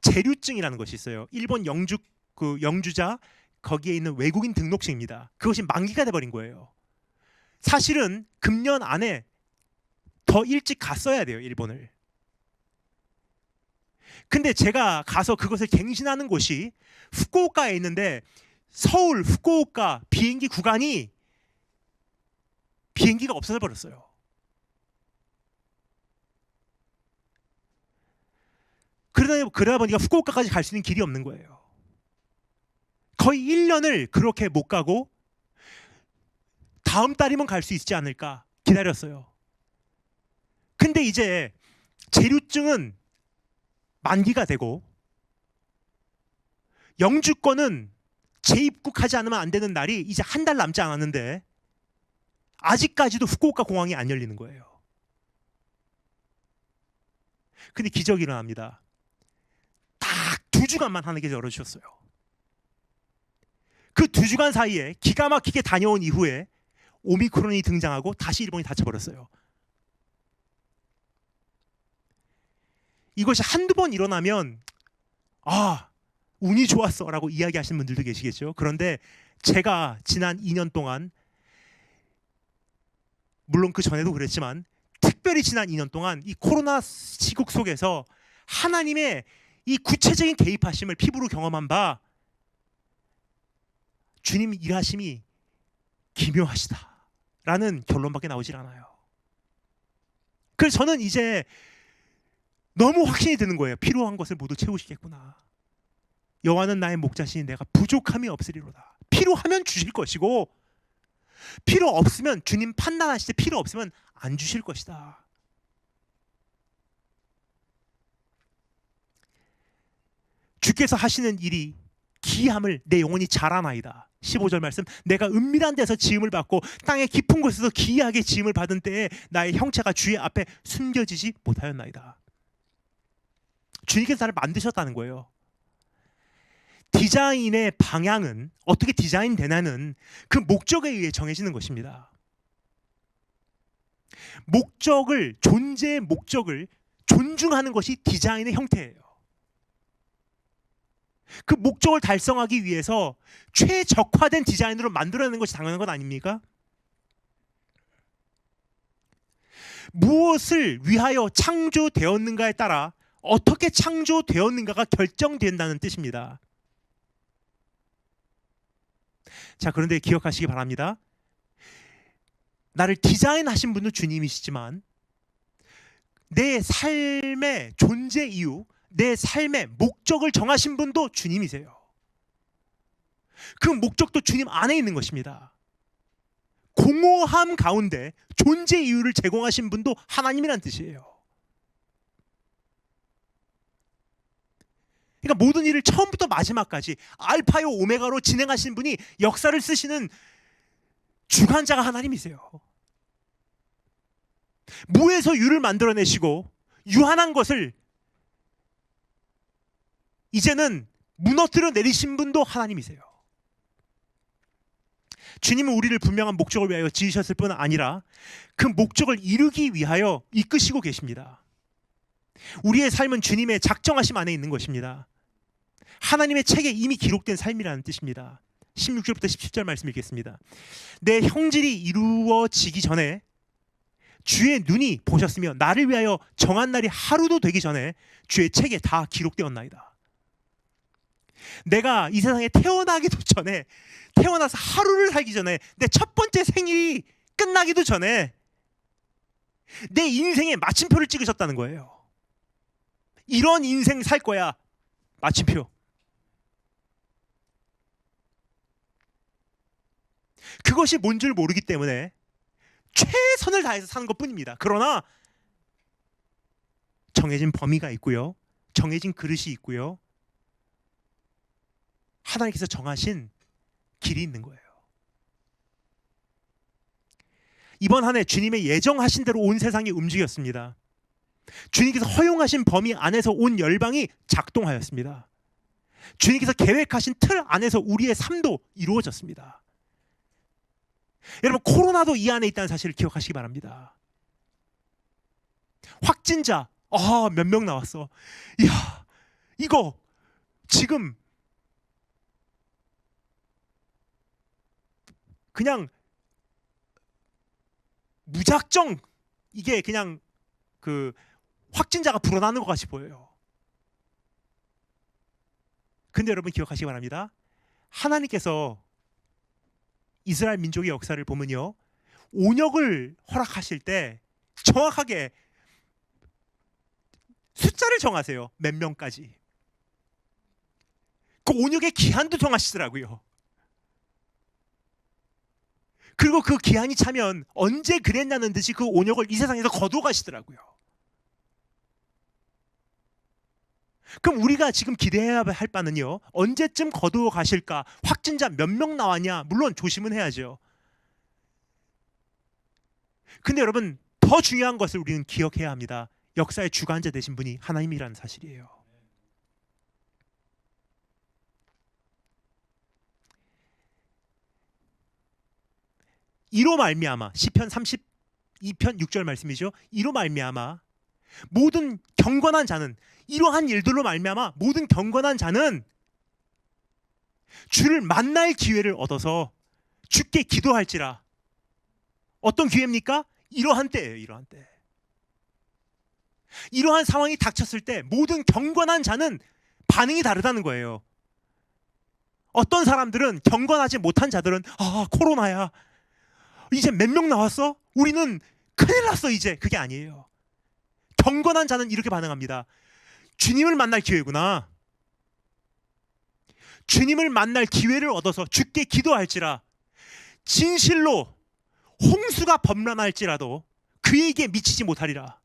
제 체류증이라는 것이 있어요. 일본 영주자 거기에 있는 외국인 등록증입니다. 그것이 만기가 돼버린 거예요. 사실은 금년 안에 더 일찍 갔어야 돼요, 일본을. 근데 제가 가서 그것을 갱신하는 곳이 후쿠오카에 있는데 서울 후쿠오카 비행기 구간이 비행기가 없어져 버렸어요. 그러다 보니까 후쿠오카까지 갈 수 있는 길이 없는 거예요. 거의 1년을 그렇게 못 가고 다음 달이면 갈 수 있지 않을까 기다렸어요. 근데 이제 체류증은 만기가 되고 영주권은 재입국하지 않으면 안 되는 날이 이제 한 달 남지 않았는데 아직까지도 후쿠오카 공항이 안 열리는 거예요. 근데 기적이 일어납니다. 딱 2주간만 하나님께서 열어주셨어요. 그 2주간 사이에 기가 막히게 다녀온 이후에 오미크론이 등장하고 다시 일본이 닫혀버렸어요. 이것이 한두 번 일어나면 운이 좋았어 라고 이야기하시는 분들도 계시겠죠. 그런데 제가 지난 2년 동안, 물론 그 전에도 그랬지만 특별히 지난 2년 동안 이 코로나 시국 속에서 하나님의 이 구체적인 개입하심을 피부로 경험한 바 주님 일하심이 기묘하시다 라는 결론밖에 나오질 않아요. 그래서 저는 이제 너무 확신이 드는 거예요. 필요한 것을 모두 채우시겠구나. 여호와는 나의 목자시니 내가 부족함이 없으리로다. 필요하면 주실 것이고 필요 없으면 주님 판단하실 때 필요 없으면 안 주실 것이다. 주께서 하시는 일이 기이함을 내 영혼이 잘 아나이다. 15절 말씀, 내가 은밀한 데서 지음을 받고 땅의 깊은 곳에서 기이하게 지음을 받은 때에 나의 형체가 주의 앞에 숨겨지지 못하였나이다. 주님께서 나를 만드셨다는 거예요. 디자인의 방향은 어떻게 디자인되냐는 그 목적에 의해 정해지는 것입니다. 존재의 목적을 존중하는 것이 디자인의 형태예요. 그 목적을 달성하기 위해서 최적화된 디자인으로 만들어내는 것이 당연한 것 아닙니까? 무엇을 위하여 창조되었는가에 따라 어떻게 창조되었는가가 결정된다는 뜻입니다. 자, 그런데 기억하시기 바랍니다. 나를 디자인하신 분도 주님이시지만 내 삶의 존재 이유, 내 삶의 목적을 정하신 분도 주님이세요. 그 목적도 주님 안에 있는 것입니다. 공허함 가운데 존재 이유를 제공하신 분도 하나님이란 뜻이에요. 그러니까 모든 일을 처음부터 마지막까지 알파요 오메가로 진행하신 분이 역사를 쓰시는 주관자가 하나님이세요. 무에서 유를 만들어내시고 유한한 것을 이제는 무너뜨려 내리신 분도 하나님이세요. 주님은 우리를 분명한 목적을 위하여 지으셨을 뿐 아니라 그 목적을 이루기 위하여 이끄시고 계십니다. 우리의 삶은 주님의 작정하심 안에 있는 것입니다. 하나님의 책에 이미 기록된 삶이라는 뜻입니다. 16절부터 17절 말씀 읽겠습니다. 내 형질이 이루어지기 전에 주의 눈이 보셨으며 나를 위하여 정한 날이 하루도 되기 전에 주의 책에 다 기록되었나이다. 내가 이 세상에 태어나기도 전에, 태어나서 하루를 살기 전에, 내 첫 번째 생일이 끝나기도 전에 내 인생의 마침표를 찍으셨다는 거예요. 이런 인생 살 거야. 마침표. 그것이 뭔 줄 모르기 때문에 최선을 다해서 사는 것뿐입니다. 그러나 정해진 범위가 있고요. 정해진 그릇이 있고요. 하나님께서 정하신 길이 있는 거예요. 이번 한 해 주님의 예정하신 대로 온 세상이 움직였습니다. 주님께서 허용하신 범위 안에서 온 열방이 작동하였습니다. 주님께서 계획하신 틀 안에서 우리의 삶도 이루어졌습니다. 여러분, 코로나도 이 안에 있다는 사실을 기억하시기 바랍니다. 확진자 몇 명 나왔어. 이야, 이거 지금 그냥 무작정 이게 그냥 그 확진자가 불어나는 것 같이 보여요. 근데 여러분 기억하시기 바랍니다. 하나님께서 이스라엘 민족의 역사를 보면요, 온역을 허락하실 때 정확하게 숫자를 정하세요. 몇 명까지. 그 온역의 기한도 정하시더라고요. 그리고 그 기한이 차면 언제 그랬냐는 듯이 그 온역을 이 세상에서 거두어 가시더라고요. 그럼 우리가 지금 기대해야 할 바는요, 언제쯤 거두어 가실까? 확진자 몇 명 나왔냐? 물론 조심은 해야죠. 근데 여러분, 더 중요한 것을 우리는 기억해야 합니다. 역사의 주관자 되신 분이 하나님이라는 사실이에요. 이로 말미암아, 시편 32편 6절 말씀이죠. 이로 말미암아 모든 경건한 자는, 이러한 일들로 말미암아 모든 경건한 자는 주를 만날 기회를 얻어서 주께 기도할지라. 어떤 기회입니까? 이러한 때예요. 이러한 때. 이러한 상황이 닥쳤을 때 모든 경건한 자는 반응이 다르다는 거예요. 어떤 사람들은, 경건하지 못한 자들은, 아, 코로나야, 이제 몇 명 나왔어? 우리는 큰일 났어 이제. 그게 아니에요. 경건한 자는 이렇게 반응합니다. 주님을 만날 기회구나. 주님을 만날 기회를 얻어서 주께 기도할지라. 진실로 홍수가 범람할지라도 그에게 미치지 못하리라.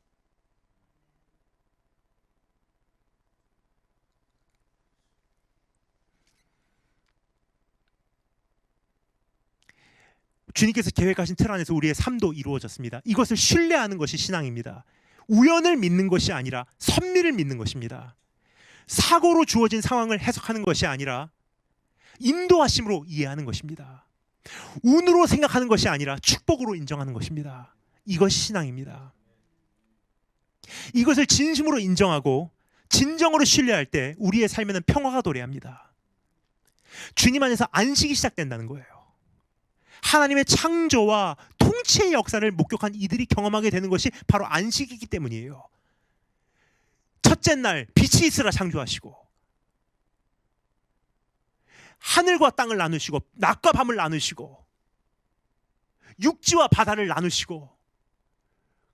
주님께서 계획하신 틀 안에서 우리의 삶도 이루어졌습니다. 이것을 신뢰하는 것이 신앙입니다. 우연을 믿는 것이 아니라 섭리를 믿는 것입니다. 사고로 주어진 상황을 해석하는 것이 아니라 인도하심으로 이해하는 것입니다. 운으로 생각하는 것이 아니라 축복으로 인정하는 것입니다. 이것이 신앙입니다. 이것을 진심으로 인정하고 진정으로 신뢰할 때 우리의 삶에는 평화가 도래합니다. 주님 안에서 안식이 시작된다는 거예요. 하나님의 창조와 통치의 역사를 목격한 이들이 경험하게 되는 것이 바로 안식이기 때문이에요. 첫째 날 빛이 있으라 창조하시고, 하늘과 땅을 나누시고, 낮과 밤을 나누시고, 육지와 바다를 나누시고,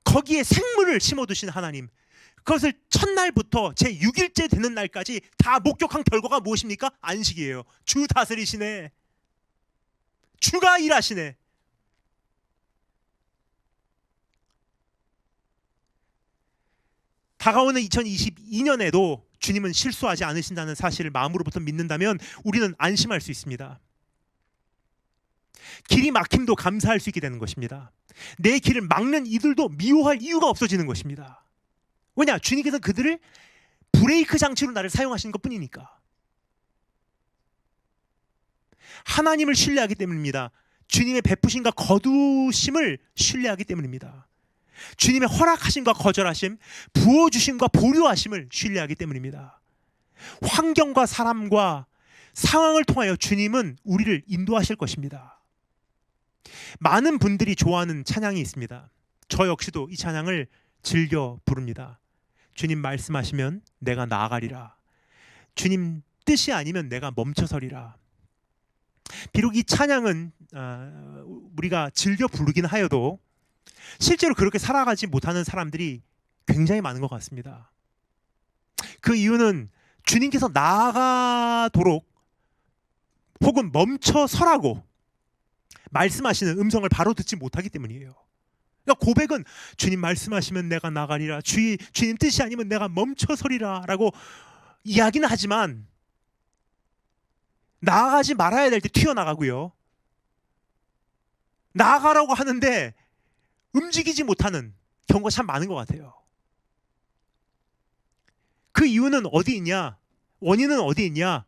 거기에 생물을 심어두신 하나님, 그것을 첫날부터 제6일째 되는 날까지 다 목격한 결과가 무엇입니까? 안식이에요. 주 다스리시네. 주가 일하시네. 다가오는 2022년에도 주님은 실수하지 않으신다는 사실을 마음으로부터 믿는다면 우리는 안심할 수 있습니다. 길이 막힘도 감사할 수 있게 되는 것입니다. 내 길을 막는 이들도 미워할 이유가 없어지는 것입니다. 왜냐? 주님께서 그들을 브레이크 장치로 나를 사용하시는 것뿐이니까. 하나님을 신뢰하기 때문입니다. 주님의 베푸심과 거두심을 신뢰하기 때문입니다. 주님의 허락하심과 거절하심, 부어주심과 보류하심을 신뢰하기 때문입니다. 환경과 사람과 상황을 통하여 주님은 우리를 인도하실 것입니다. 많은 분들이 좋아하는 찬양이 있습니다. 저 역시도 이 찬양을 즐겨 부릅니다. 주님 말씀하시면 내가 나아가리라. 주님 뜻이 아니면 내가 멈춰서리라. 비록 이 찬양은 우리가 즐겨 부르긴 하여도 실제로 그렇게 살아가지 못하는 사람들이 굉장히 많은 것 같습니다. 그 이유는 주님께서 나아가도록 혹은 멈춰서라고 말씀하시는 음성을 바로 듣지 못하기 때문이에요. 그러니까 고백은 주님 말씀하시면 내가 나가리라, 주님 뜻이 아니면 내가 멈춰서리라 라고 이야기는 하지만 나아가지 말아야 될 때 튀어나가고요, 나아가라고 하는데 움직이지 못하는 경우가 참 많은 것 같아요. 그 이유는 어디 있냐? 원인은 어디 있냐?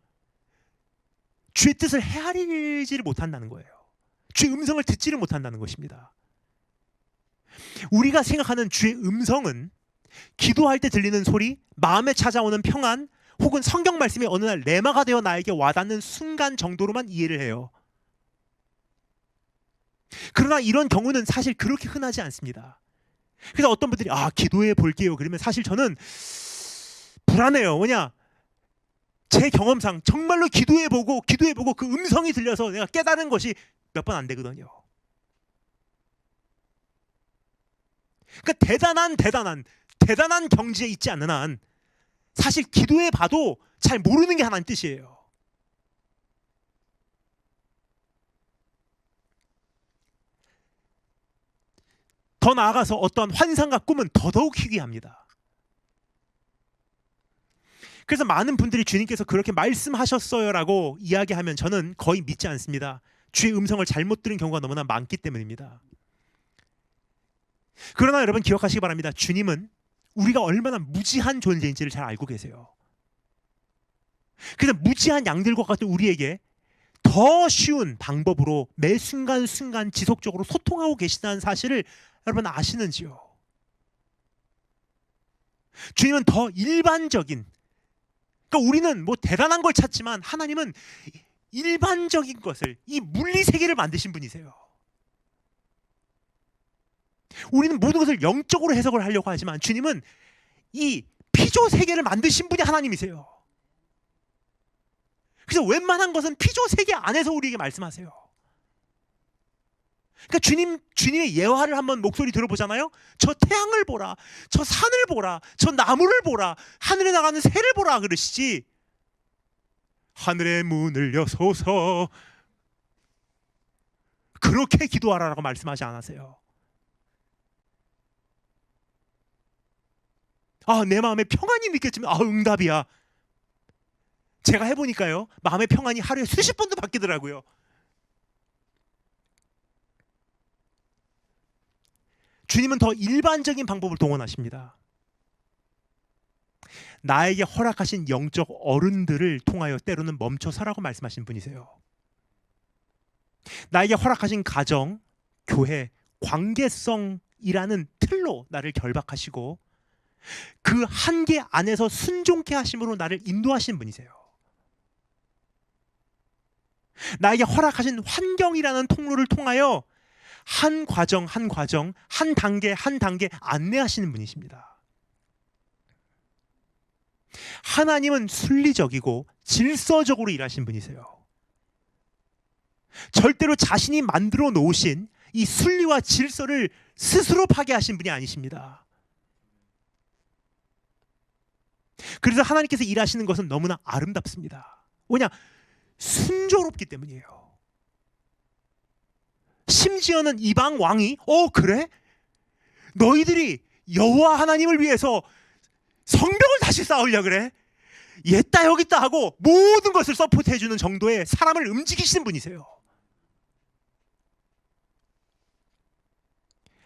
주의 뜻을 헤아리지를 못한다는 거예요. 주의 음성을 듣지를 못한다는 것입니다. 우리가 생각하는 주의 음성은 기도할 때 들리는 소리, 마음에 찾아오는 평안, 혹은 성경 말씀이 어느 날 레마가 되어 나에게 와닿는 순간 정도로만 이해를 해요. 그러나 이런 경우는 사실 그렇게 흔하지 않습니다. 그래서 어떤 분들이 기도해 볼게요 그러면 사실 저는 불안해요. 왜냐, 제 경험상 정말로 기도해보고 그 음성이 들려서 내가 깨달은 것이 몇 번 안 되거든요. 그러니까 대단한 경지에 있지 않는 한 사실 기도해봐도 잘 모르는 게 하나님 뜻이에요. 더 나아가서 어떤 환상과 꿈은 더더욱 희귀합니다. 그래서 많은 분들이 주님께서 그렇게 말씀하셨어요라고 이야기하면 저는 거의 믿지 않습니다. 주의 음성을 잘못 들은 경우가 너무나 많기 때문입니다. 그러나 여러분 기억하시기 바랍니다. 주님은 우리가 얼마나 무지한 존재인지를 잘 알고 계세요. 그래서 무지한 양들과 같은 우리에게 더 쉬운 방법으로 매 순간순간 지속적으로 소통하고 계시다는 사실을 여러분 아시는지요? 주님은 더 일반적인, 그러니까 우리는 뭐 대단한 걸 찾지만 하나님은 일반적인 것을, 이 물리 세계를 만드신 분이세요. 우리는 모든 것을 영적으로 해석을 하려고 하지만 주님은 이 피조 세계를 만드신 분이 하나님이세요. 그래서 웬만한 것은 피조 세계 안에서 우리에게 말씀하세요. 그러니까 주님의 예화를 한번 목소리 들어보잖아요. 저 태양을 보라, 저 산을 보라, 저 나무를 보라, 하늘에 나가는 새를 보라 그러시지, 하늘의 문을 여소서 그렇게 기도하라라고 말씀하지 않으세요. 내 마음에 평안이 느껴지면 응답이야. 제가 해보니까요, 마음의 평안이 하루에 수십 번도 바뀌더라고요. 주님은 더 일반적인 방법을 동원하십니다. 나에게 허락하신 영적 어른들을 통하여 때로는 멈춰서라고 말씀하신 분이세요. 나에게 허락하신 가정, 교회, 관계성이라는 틀로 나를 결박하시고 그 한계 안에서 순종케 하심으로 나를 인도하신 분이세요. 나에게 허락하신 환경이라는 통로를 통하여 한 과정, 한 단계 안내하시는 분이십니다. 하나님은 순리적이고 질서적으로 일하신 분이세요. 절대로 자신이 만들어 놓으신 이 순리와 질서를 스스로 파괴하신 분이 아니십니다. 그래서 하나님께서 일하시는 것은 너무나 아름답습니다. 왜냐? 순조롭기 때문이에요. 심지어는 이방 왕이 그래? 너희들이 여호와 하나님을 위해서 성벽을 다시 쌓으려 그래? 옛다 여기다 하고 모든 것을 서포트해주는 정도의 사람을 움직이시는 분이세요.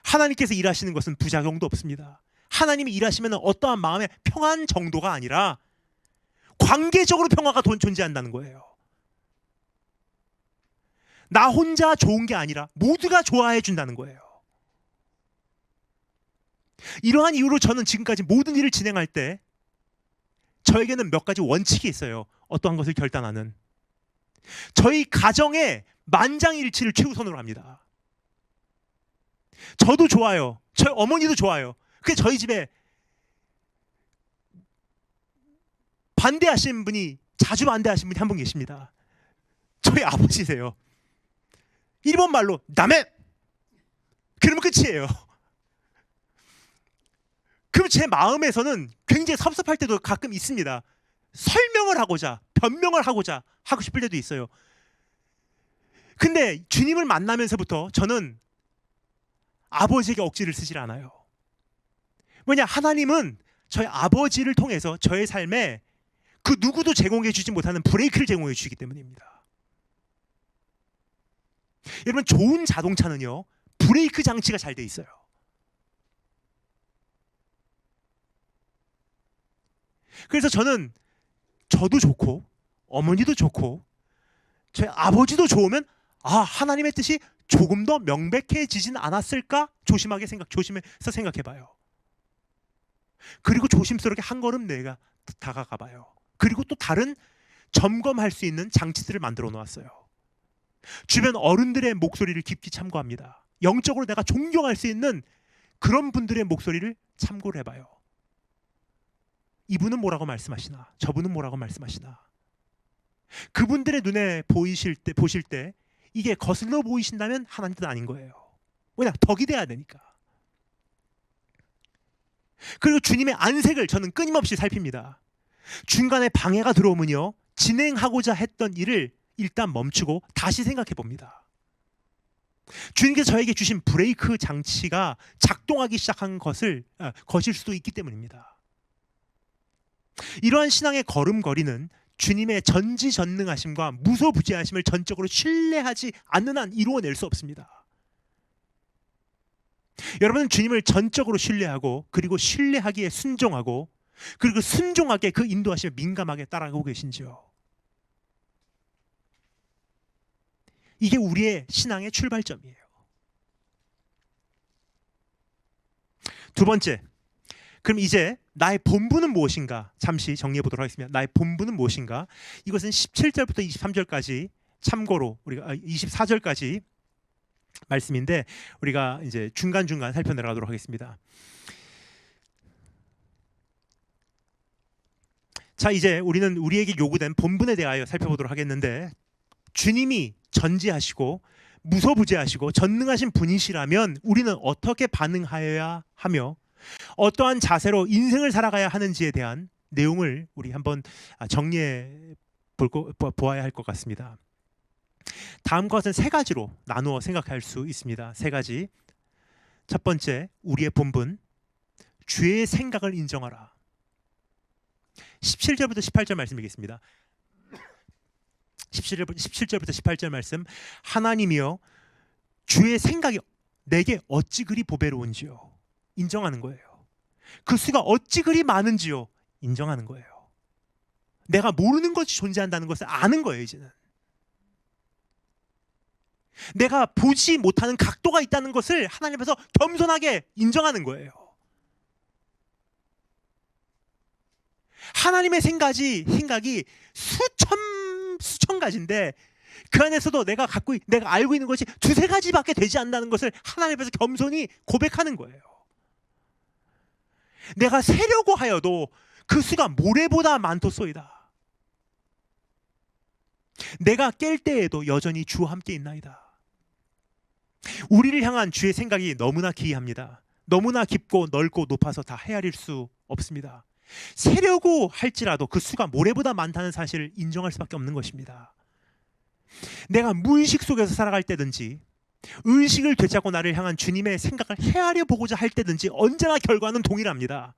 하나님께서 일하시는 것은 부작용도 없습니다. 하나님이 일하시면 어떠한 마음의 평안 정도가 아니라 관계적으로 평화가 존재한다는 거예요. 나 혼자 좋은 게 아니라 모두가 좋아해 준다는 거예요. 이러한 이유로 저는 지금까지 모든 일을 진행할 때 저에게는 몇 가지 원칙이 있어요. 어떠한 것을 결단하는. 저희 가정의 만장일치를 최우선으로 합니다. 저도 좋아요. 저희 어머니도 좋아요. 그게 저희 집에 자주 반대하시는 분이 한 분 계십니다. 저희 아버지세요. 일본 말로 남해! 그러면 끝이에요. 그럼 제 마음에서는 굉장히 섭섭할 때도 가끔 있습니다. 설명을 하고자, 변명을 하고자 하고 싶을 때도 있어요. 근데 주님을 만나면서부터 저는 아버지에게 억지를 쓰질 않아요. 왜냐? 하나님은 저희 아버지를 통해서 저의 삶에 그 누구도 제공해 주지 못하는 브레이크를 제공해 주시기 때문입니다. 여러분, 좋은 자동차는요, 브레이크 장치가 잘 돼 있어요. 그래서 저도 좋고 어머니도 좋고 저희 아버지도 좋으면 하나님의 뜻이 조금 더 명백해지진 않았을까? 조심해서 생각해봐요. 그리고 조심스럽게 한 걸음 내가 다가가봐요. 그리고 또 다른 점검할 수 있는 장치들을 만들어 놓았어요. 주변 어른들의 목소리를 깊이 참고합니다. 영적으로 내가 존경할 수 있는 그런 분들의 목소리를 참고를 해봐요. 이분은 뭐라고 말씀하시나? 저분은 뭐라고 말씀하시나? 그분들의 눈에 보실 때 이게 거슬러 보이신다면 하나님 뜻 아닌 거예요. 왜냐? 덕이 돼야 되니까. 그리고 주님의 안색을 저는 끊임없이 살핍니다. 중간에 방해가 들어오면요, 진행하고자 했던 일을 일단 멈추고 다시 생각해 봅니다. 주님께서 저에게 주신 브레이크 장치가 작동하기 시작한 것일 수도 있기 때문입니다. 이러한 신앙의 걸음걸이는 주님의 전지전능하심과 무소부지하심을 전적으로 신뢰하지 않는 한 이루어낼 수 없습니다. 여러분은 주님을 전적으로 신뢰하고, 그리고 신뢰하기에 순종하고, 그리고 순종하게 그 인도하심에 민감하게 따라가고 계신지요? 이게 우리의 신앙의 출발점이에요. 두 번째, 그럼 이제 나의 본분은 무엇인가? 잠시 정리해 보도록 하겠습니다. 나의 본분은 무엇인가? 이것은 17절부터 23절까지, 참고로 우리가 24절까지 말씀인데 우리가 이제 중간중간 살펴내가도록 하겠습니다. 자, 이제 우리는 우리에게 요구된 본분에 대하여 살펴보도록 하겠는데, 주님이 전지하시고 무소부지하시고 전능하신 분이시라면 우리는 어떻게 반응하여야 하며 어떠한 자세로 인생을 살아가야 하는지에 대한 내용을 우리 한번 정리해 보아야 할 것 같습니다. 다음과 같은 세 가지로 나누어 생각할 수 있습니다. 세 가지. 첫 번째, 우리의 본분, 주의 생각을 인정하라. 17절부터 18절 말씀 읽겠습니다. 17절부터 18절 말씀. 하나님이여, 주의 생각이 내게 어찌 그리 보배로운지요. 인정하는 거예요. 그 수가 어찌 그리 많은지요. 인정하는 거예요. 내가 모르는 것이 존재한다는 것을 아는 거예요. 이제는 내가 보지 못하는 각도가 있다는 것을 하나님 앞에서 겸손하게 인정하는 거예요. 하나님의 생각이 수천 가지인데 그 안에서도 내가 알고 있는 것이 두세 가지밖에 되지 않는다는 것을 하나님 앞에서 겸손히 고백하는 거예요. 내가 세려고 하여도 그 수가 모래보다 많도소이다. 내가 깰 때에도 여전히 주와 함께 있나이다. 우리를 향한 주의 생각이 너무나 기이합니다. 너무나 깊고 넓고 높아서 다 헤아릴 수 없습니다. 세려고 할지라도 그 수가 모래보다 많다는 사실을 인정할 수밖에 없는 것입니다. 내가 무의식 속에서 살아갈 때든지 의식을 되찾고 나를 향한 주님의 생각을 헤아려 보고자 할 때든지 언제나 결과는 동일합니다.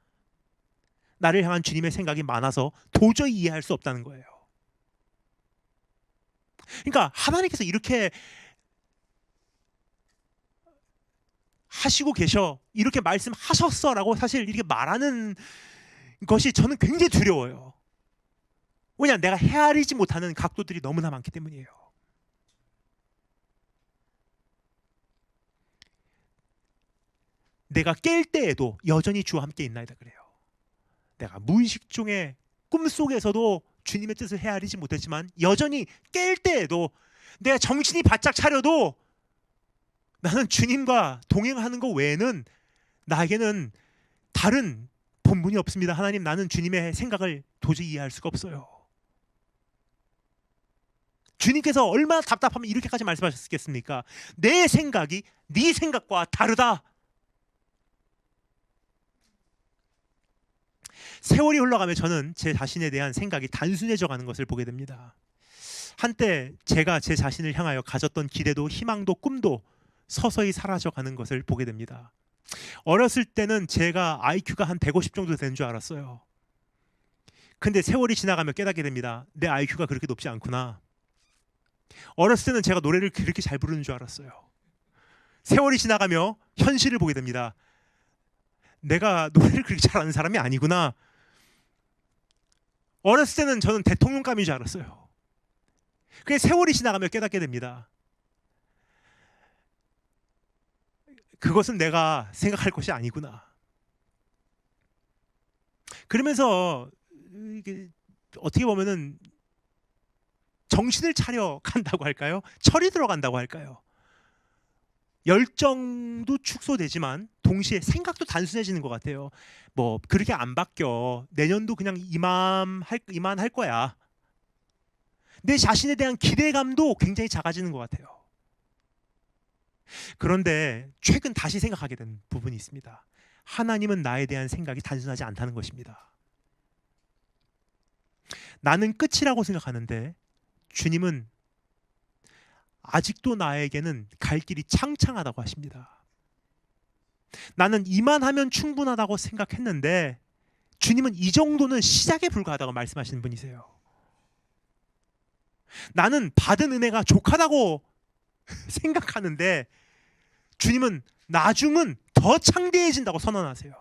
나를 향한 주님의 생각이 많아서 도저히 이해할 수 없다는 거예요. 그러니까 하나님께서 이렇게 하시고 계셔, 이렇게 말씀하셨어라고 사실 이렇게 말하는 것이 저는 굉장히 두려워요. 왜냐하면 내가 헤아리지 못하는 각도들이 너무나 많기 때문이에요. 내가 깰 때에도 여전히 주와 함께 있나이다 그래요. 내가 무의식 중에 꿈속에서도 주님의 뜻을 헤아리지 못했지만 여전히 깰 때에도 내가 정신이 바짝 차려도 나는 주님과 동행하는 것 외에는 나에게는 다른 본분이 없습니다. 하나님, 나는 주님의 생각을 도저히 이해할 수가 없어요. 주님께서 얼마나 답답하면 이렇게까지 말씀하셨겠습니까? 내 생각이 네 생각과 다르다. 세월이 흘러가며 저는 제 자신에 대한 생각이 단순해져 가는 것을 보게 됩니다. 한때 제가 제 자신을 향하여 가졌던 기대도 희망도 꿈도 서서히 사라져가는 것을 보게 됩니다. 어렸을 때는 제가 IQ가 한 150 정도 되는 줄 알았어요. 근데 세월이 지나가며 깨닫게 됩니다. 내 IQ가 그렇게 높지 않구나. 어렸을 때는 제가 노래를 그렇게 잘 부르는 줄 알았어요. 세월이 지나가며 현실을 보게 됩니다. 내가 노래를 그렇게 잘하는 사람이 아니구나. 어렸을 때는 저는 대통령감인 줄 알았어요. 그냥 세월이 지나가며 깨닫게 됩니다. 그것은 내가 생각할 것이 아니구나. 그러면서 이게 어떻게 보면은 정신을 차려 간다고 할까요? 철이 들어간다고 할까요? 열정도 축소되지만 동시에 생각도 단순해지는 것 같아요. 뭐 그렇게 안 바뀌어. 내년도 그냥 이만할 거야. 내 자신에 대한 기대감도 굉장히 작아지는 것 같아요. 그런데 최근 다시 생각하게 된 부분이 있습니다. 하나님은 나에 대한 생각이 단순하지 않다는 것입니다. 나는 끝이라고 생각하는데 주님은 아직도 나에게는 갈 길이 창창하다고 하십니다. 나는 이만하면 충분하다고 생각했는데 주님은 이 정도는 시작에 불과하다고 말씀하시는 분이세요. 나는 받은 은혜가 족하다고 생각하는데 주님은 나중은 더 창대해진다고 선언하세요.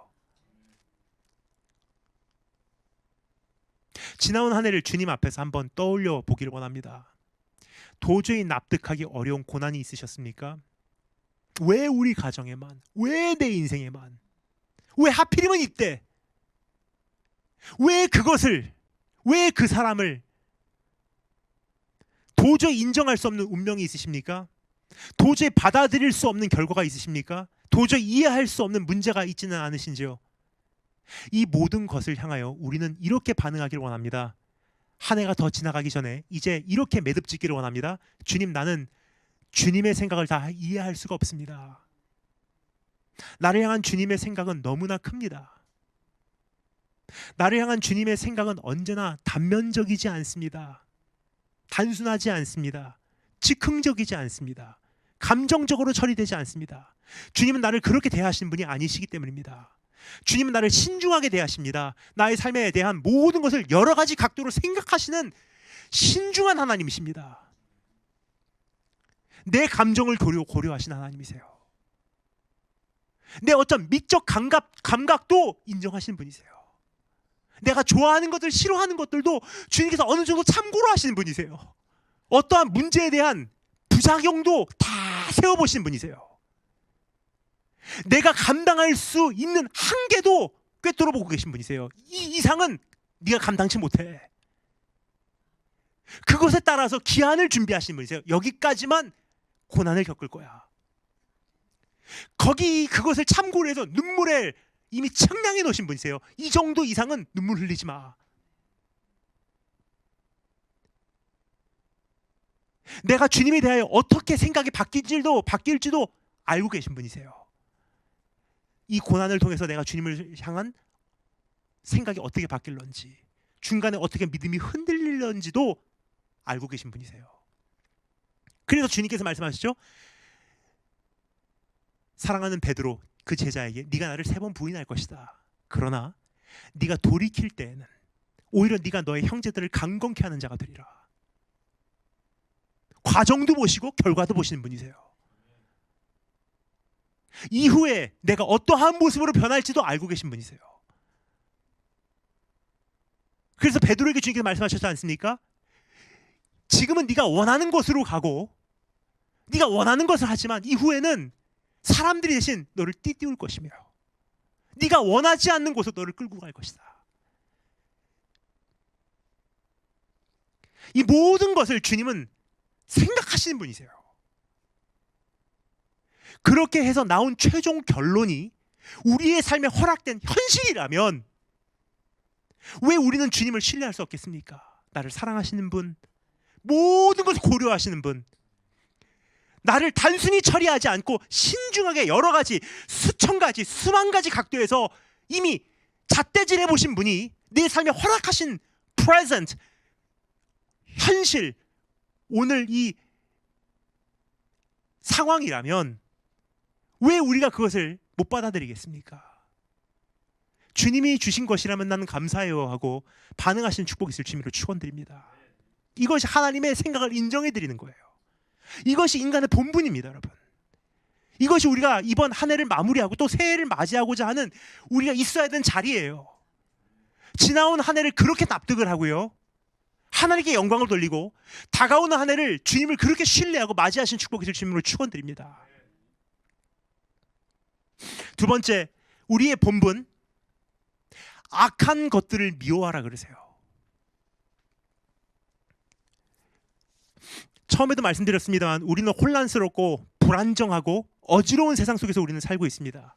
지나온 한 해를 주님 앞에서 한번 떠올려 보기를 원합니다. 도저히 납득하기 어려운 고난이 있으셨습니까? 왜 우리 가정에만? 왜 내 인생에만? 왜 하필이면 이때? 왜 그것을? 왜 그 사람을? 도저히 인정할 수 없는 운명이 있으십니까? 도저히 받아들일 수 없는 결과가 있으십니까? 도저히 이해할 수 없는 문제가 있지는 않으신지요? 이 모든 것을 향하여 우리는 이렇게 반응하기를 원합니다. 한 해가 더 지나가기 전에 이제 이렇게 매듭짓기를 원합니다. 주님, 나는 주님의 생각을 다 이해할 수가 없습니다. 나를 향한 주님의 생각은 너무나 큽니다. 나를 향한 주님의 생각은 언제나 단면적이지 않습니다. 단순하지 않습니다. 즉흥적이지 않습니다. 감정적으로 처리되지 않습니다. 주님은 나를 그렇게 대하시는 분이 아니시기 때문입니다. 주님은 나를 신중하게 대하십니다. 나의 삶에 대한 모든 것을 여러 가지 각도로 생각하시는 신중한 하나님이십니다. 내 감정을 고려하시는 하나님이세요. 내 어떤 미적 감각도 인정하시는 분이세요. 내가 좋아하는 것들, 싫어하는 것들도 주님께서 어느 정도 참고로 하시는 분이세요. 어떠한 문제에 대한 부작용도 다 세워보시는 분이세요. 내가 감당할 수 있는 한계도 꿰뚫어 보고 계신 분이세요. 이 이상은 네가 감당치 못해. 그것에 따라서 기한을 준비하시는 분이세요. 여기까지만 고난을 겪을 거야. 그것을 참고로 해서 눈물에 이미 청량해 놓으신 분이세요. 이 정도 이상은 눈물 흘리지 마. 내가 주님에 대하여 어떻게 생각이 바뀔지도 알고 계신 분이세요. 이 고난을 통해서 내가 주님을 향한 생각이 어떻게 바뀔런지, 중간에 어떻게 믿음이 흔들릴런지도 알고 계신 분이세요. 그래서 주님께서 말씀하시죠. 사랑하는 베드로, 그 제자에게 네가 나를 3번 부인할 것이다. 그러나 네가 돌이킬 때에는 오히려 네가 너의 형제들을 강건케 하는 자가 되리라. 과정도 보시고 결과도 보시는 분이세요. 이후에 내가 어떠한 모습으로 변할지도 알고 계신 분이세요. 그래서 베드로에게 주님께서 말씀하셨지 않습니까? 지금은 네가 원하는 곳으로 가고 네가 원하는 것을 하지만 이후에는 사람들이 대신 너를 띠띠울 것이며 네가 원하지 않는 곳으로 너를 끌고 갈 것이다. 이 모든 것을 주님은 생각하시는 분이세요. 그렇게 해서 나온 최종 결론이 우리의 삶에 허락된 현실이라면 왜 우리는 주님을 신뢰할 수 없겠습니까? 나를 사랑하시는 분, 모든 것을 고려하시는 분, 나를 단순히 처리하지 않고 신중하게 여러 가지, 수천 가지, 수만 가지 각도에서 이미 잣대질해 보신 분이 내 삶에 허락하신 present, 현실, 오늘 이 상황이라면 왜 우리가 그것을 못 받아들이겠습니까? 주님이 주신 것이라면 나는 감사해요 하고 반응하시는 축복이 있을 주님으로 축원드립니다. 이것이 하나님의 생각을 인정해 드리는 거예요. 이것이 인간의 본분입니다, 여러분. 이것이 우리가 이번 한 해를 마무리하고 또 새해를 맞이하고자 하는 우리가 있어야 되는 자리예요. 지나온 한 해를 그렇게 납득을 하고요, 하나님께 영광을 돌리고 다가오는 한 해를 주님을 그렇게 신뢰하고 맞이하신 축복이 있을 주님으로 축원드립니다. 두 번째, 우리의 본분, 악한 것들을 미워하라 그러세요. 처음에도 말씀드렸습니다만 우리는 혼란스럽고 불안정하고 어지러운 세상 속에서 우리는 살고 있습니다.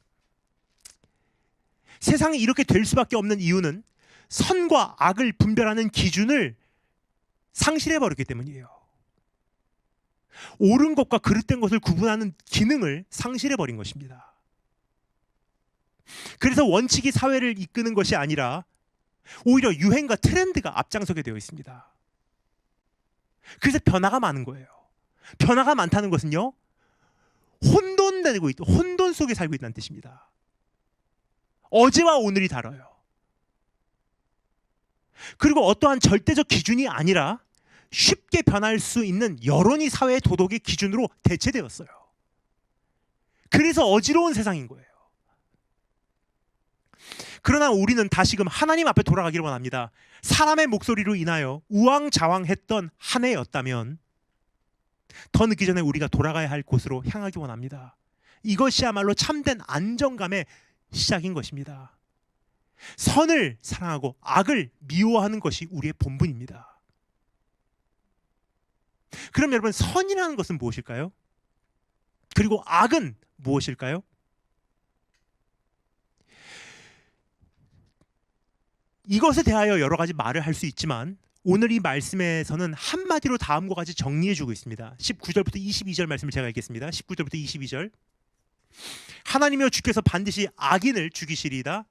세상이 이렇게 될 수밖에 없는 이유는 선과 악을 분별하는 기준을 상실해버렸기 때문이에요. 옳은 것과 그릇된 것을 구분하는 기능을 상실해버린 것입니다. 그래서 원칙이 사회를 이끄는 것이 아니라 오히려 유행과 트렌드가 앞장서게 되어 있습니다. 그래서 변화가 많은 거예요. 변화가 많다는 것은요, 혼돈 속에 살고 있다는 뜻입니다. 어제와 오늘이 달라요. 그리고 어떠한 절대적 기준이 아니라 쉽게 변할 수 있는 여론이 사회의 도덕의 기준으로 대체되었어요. 그래서 어지러운 세상인 거예요. 그러나 우리는 다시금 하나님 앞에 돌아가기를 원합니다. 사람의 목소리로 인하여 우왕좌왕했던 한 해였다면 더 늦기 전에 우리가 돌아가야 할 곳으로 향하기 원합니다. 이것이야말로 참된 안정감의 시작인 것입니다. 선을 사랑하고 악을 미워하는 것이 우리의 본분입니다. 그럼 여러분, 선이라는 것은 무엇일까요? 그리고 악은 무엇일까요? 이것에 대하여 여러 가지 말을 할 수 있지만 오늘 이 말씀에서는 한마디로 다음과 같이 정리해주고 있습니다. 19절부터 22절 말씀을 제가 읽겠습니다. 19절부터 22절. 하나님이여 주께서 반드시 악인을 죽이시리이다.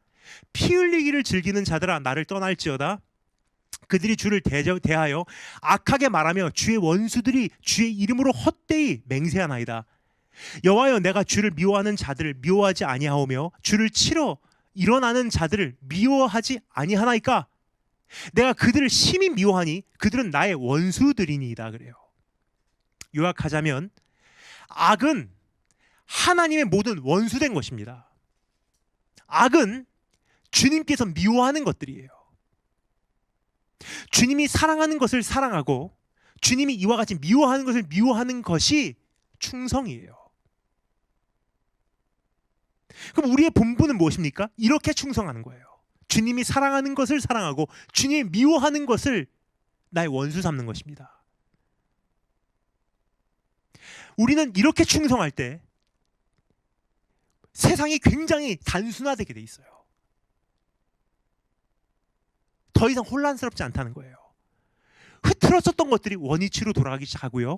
피 흘리기를 즐기는 자들아 나를 떠날지어다. 그들이 주를 대하여 악하게 말하며 주의 원수들이 주의 이름으로 헛되이 맹세하나이다. 여호와여 내가 주를 미워하는 자들을 미워하지 아니하오며 주를 치러 일어나는 자들을 미워하지 아니하나이까? 내가 그들을 심히 미워하니 그들은 나의 원수들이니이다. 그래요. 요약하자면 악은 하나님의 모든 원수된 것입니다. 악은 주님께서 미워하는 것들이에요. 주님이 사랑하는 것을 사랑하고 주님이 이와 같이 미워하는 것을 미워하는 것이 충성이에요. 그럼 우리의 본분은 무엇입니까? 이렇게 충성하는 거예요. 주님이 사랑하는 것을 사랑하고 주님이 미워하는 것을 나의 원수 삼는 것입니다. 우리는 이렇게 충성할 때 세상이 굉장히 단순화되게 돼 있어요. 더 이상 혼란스럽지 않다는 거예요. 흐트러졌던 것들이 원위치로 돌아가기 시작하고요.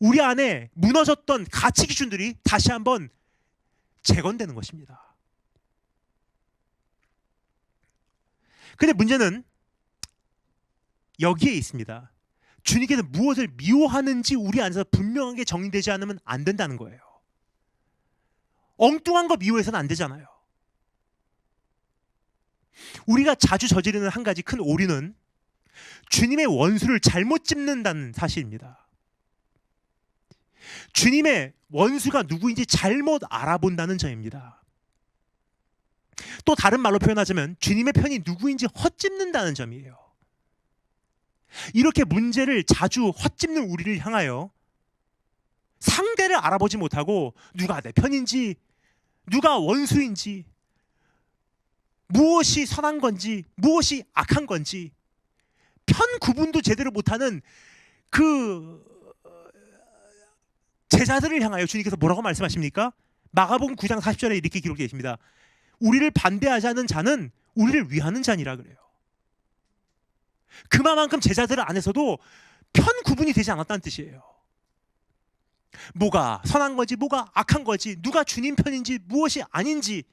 우리 안에 무너졌던 가치 기준들이 다시 한번 재건되는 것입니다. 근데 문제는 여기에 있습니다. 주님께서 무엇을 미워하는지 우리 안에서 분명하게 정리되지 않으면 안 된다는 거예요. 엉뚱한 거 미워해서는 안 되잖아요. 우리가 자주 저지르는 한 가지 큰 오류는 주님의 원수를 잘못 짚는다는 사실입니다. 주님의 원수가 누구인지 잘못 알아본다는 점입니다. 또 다른 말로 표현하자면 주님의 편이 누구인지 헛짚는다는 점이에요. 이렇게 문제를 자주 헛짚는 우리를 향하여 상대를 알아보지 못하고 누가 내 편인지, 누가 원수인지, 무엇이 선한 건지, 무엇이 악한 건지 편 구분도 제대로 못하는 그 제자들을 향하여 주님께서 뭐라고 말씀하십니까? 마가복음 9장 40절에 이렇게 기록되어 있습니다. 우리를 반대하지 않는 자는 우리를 위하는 자니라 그래요. 그만큼 제자들 안에서도 편 구분이 되지 않았다는 뜻이에요. 뭐가 선한 건지 뭐가 악한 건지, 누가 주님 편인지 무엇이 아닌지.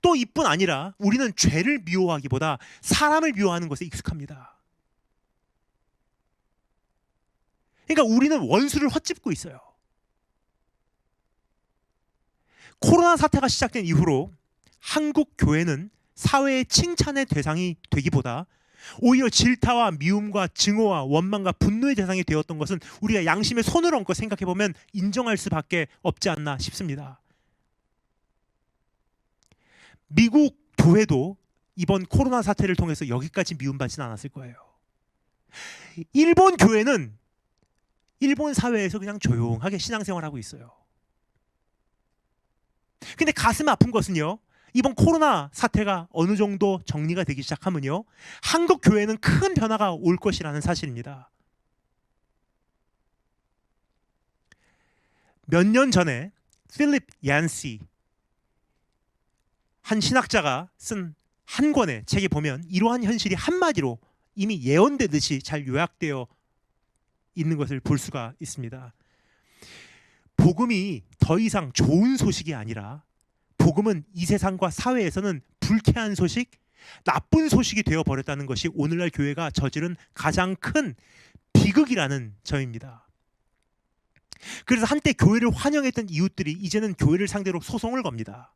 또 이뿐 아니라 우리는 죄를 미워하기보다 사람을 미워하는 것에 익숙합니다. 그러니까 우리는 원수를 헛짚고 있어요. 코로나 사태가 시작된 이후로 한국 교회는 사회의 칭찬의 대상이 되기보다 오히려 질타와 미움과 증오와 원망과 분노의 대상이 되었던 것은 우리가 양심에 손을 얹고 생각해보면 인정할 수밖에 없지 않나 싶습니다. 미국 교회도 이번 코로나 사태를 통해서 여기까지 미움받지는 않았을 거예요. 일본 교회는 일본 사회에서 그냥 조용하게 신앙생활하고 있어요. 근데 가슴 아픈 것은요, 이번 코로나 사태가 어느 정도 정리가 되기 시작하면요, 한국 교회는 큰 변화가 올 것이라는 사실입니다. 몇 년 전에 필립 얀시, 한 신학자가 쓴 한 권의 책에 보면 이러한 현실이 한마디로 이미 예언되듯이 잘 요약되어 있는 것을 볼 수가 있습니다. 복음이 더 이상 좋은 소식이 아니라 복음은 이 세상과 사회에서는 불쾌한 소식, 나쁜 소식이 되어버렸다는 것이 오늘날 교회가 저지른 가장 큰 비극이라는 점입니다. 그래서 한때 교회를 환영했던 이웃들이 이제는 교회를 상대로 소송을 겁니다.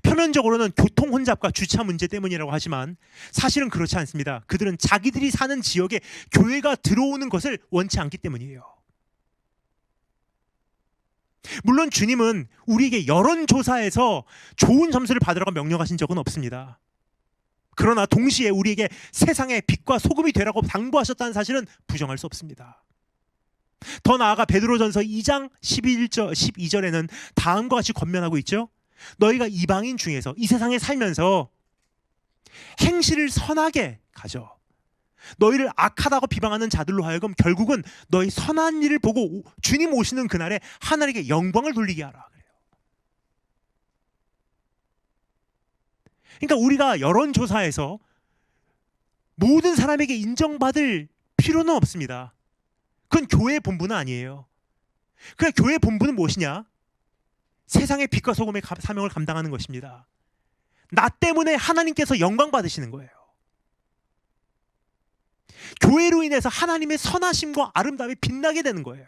표면적으로는 교통 혼잡과 주차 문제 때문이라고 하지만 사실은 그렇지 않습니다. 그들은 자기들이 사는 지역에 교회가 들어오는 것을 원치 않기 때문이에요. 물론 주님은 우리에게 여론조사에서 좋은 점수를 받으라고 명령하신 적은 없습니다. 그러나 동시에 우리에게 세상의 빛과 소금이 되라고 당부하셨다는 사실은 부정할 수 없습니다. 더 나아가 베드로전서 2장 12절에는 다음과 같이 권면하고 있죠. 너희가 이방인 중에서 이 세상에 살면서 행실을 선하게 가져 너희를 악하다고 비방하는 자들로 하여금 결국은 너희 선한 일을 보고 주님 오시는 그날에 하나님께 영광을 돌리게 하라. 그래요. 그러니까 우리가 여론조사에서 모든 사람에게 인정받을 필요는 없습니다. 그건 교회의 본분은 아니에요. 그냥 교회의 본분은 무엇이냐? 세상의 빛과 소금의 사명을 감당하는 것입니다. 나 때문에 하나님께서 영광 받으시는 거예요. 교회로 인해서 하나님의 선하심과 아름다움이 빛나게 되는 거예요.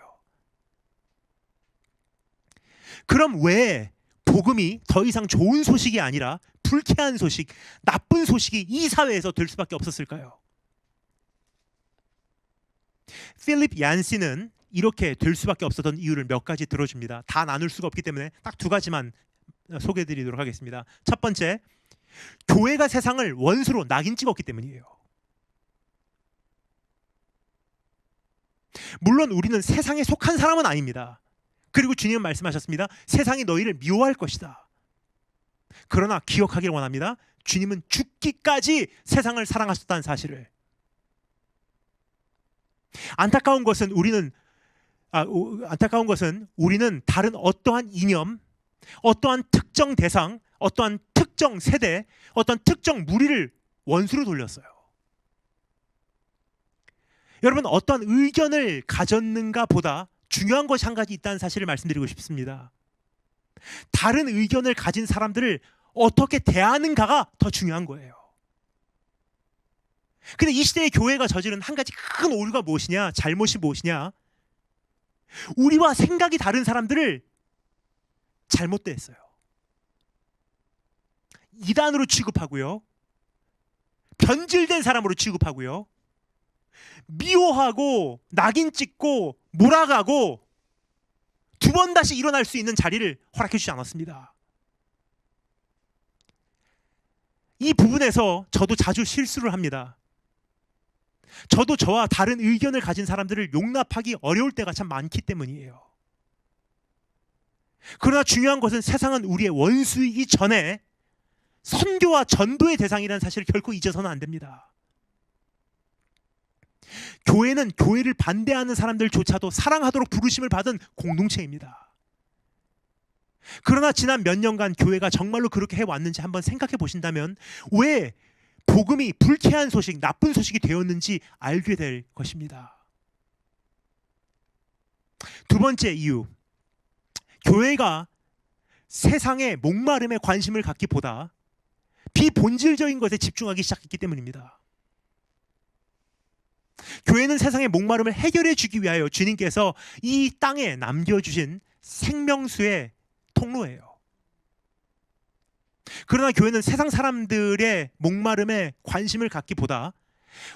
그럼 왜 복음이 더 이상 좋은 소식이 아니라 불쾌한 소식, 나쁜 소식이 이 사회에서 될 수밖에 없었을까요? 필립 얀시는 이렇게 될 수밖에 없었던 이유를 몇 가지 들어줍니다. 다 나눌 수가 없기 때문에 딱 두 가지만 소개해드리도록 하겠습니다. 첫 번째, 교회가 세상을 원수로 낙인 찍었기 때문이에요. 물론 우리는 세상에 속한 사람은 아닙니다. 그리고 주님은 말씀하셨습니다. 세상이 너희를 미워할 것이다. 그러나 기억하길 원합니다. 주님은 죽기까지 세상을 사랑하셨다는 사실을. 안타까운 것은 우리는 다른 어떠한 이념, 어떠한 특정 대상, 어떠한 특정 세대, 어떠한 특정 무리를 원수로 돌렸어요. 여러분, 어떠한 의견을 가졌는가 보다 중요한 것이 한 가지 있다는 사실을 말씀드리고 싶습니다. 다른 의견을 가진 사람들을 어떻게 대하는가가 더 중요한 거예요. 근데 이 시대의 교회가 저지른 한 가지 큰 오류가 무엇이냐, 잘못이 무엇이냐, 우리와 생각이 다른 사람들을 잘못 대했어요. 이단으로 취급하고요, 변질된 사람으로 취급하고요, 미워하고 낙인 찍고 몰아가고 두 번 다시 일어날 수 있는 자리를 허락해 주지 않았습니다. 이 부분에서 저도 자주 실수를 합니다. 저도 저와 다른 의견을 가진 사람들을 용납하기 어려울 때가 참 많기 때문이에요. 그러나 중요한 것은 세상은 우리의 원수이기 전에 선교와 전도의 대상이라는 사실을 결코 잊어서는 안 됩니다. 교회는 교회를 반대하는 사람들조차도 사랑하도록 부르심을 받은 공동체입니다. 그러나 지난 몇 년간 교회가 정말로 그렇게 해왔는지 한번 생각해 보신다면 왜 복음이 불쾌한 소식, 나쁜 소식이 되었는지 알게 될 것입니다. 두 번째 이유, 교회가 세상의 목마름에 관심을 갖기보다 비본질적인 것에 집중하기 시작했기 때문입니다. 교회는 세상의 목마름을 해결해 주기 위하여 주님께서 이 땅에 남겨주신 생명수의 통로예요. 그러나 교회는 세상 사람들의 목마름에 관심을 갖기보다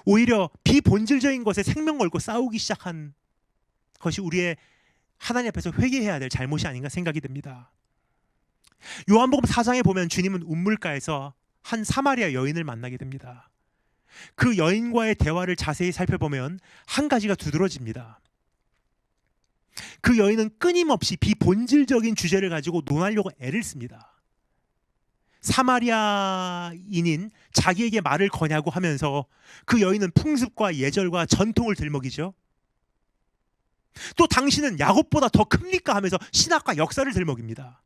오히려 비본질적인 것에 생명 걸고 싸우기 시작한 것이 우리의 하나님 앞에서 회개해야 될 잘못이 아닌가 생각이 듭니다. 요한복음 4장에 보면 주님은 우물가에서 한 사마리아 여인을 만나게 됩니다. 그 여인과의 대화를 자세히 살펴보면 한 가지가 두드러집니다. 그 여인은 끊임없이 비본질적인 주제를 가지고 논하려고 애를 씁니다. 사마리아인인 자기에게 말을 거냐고 하면서 그 여인은 풍습과 예절과 전통을 들먹이죠. 또 당신은 야곱보다 더 큽니까 하면서 신학과 역사를 들먹입니다.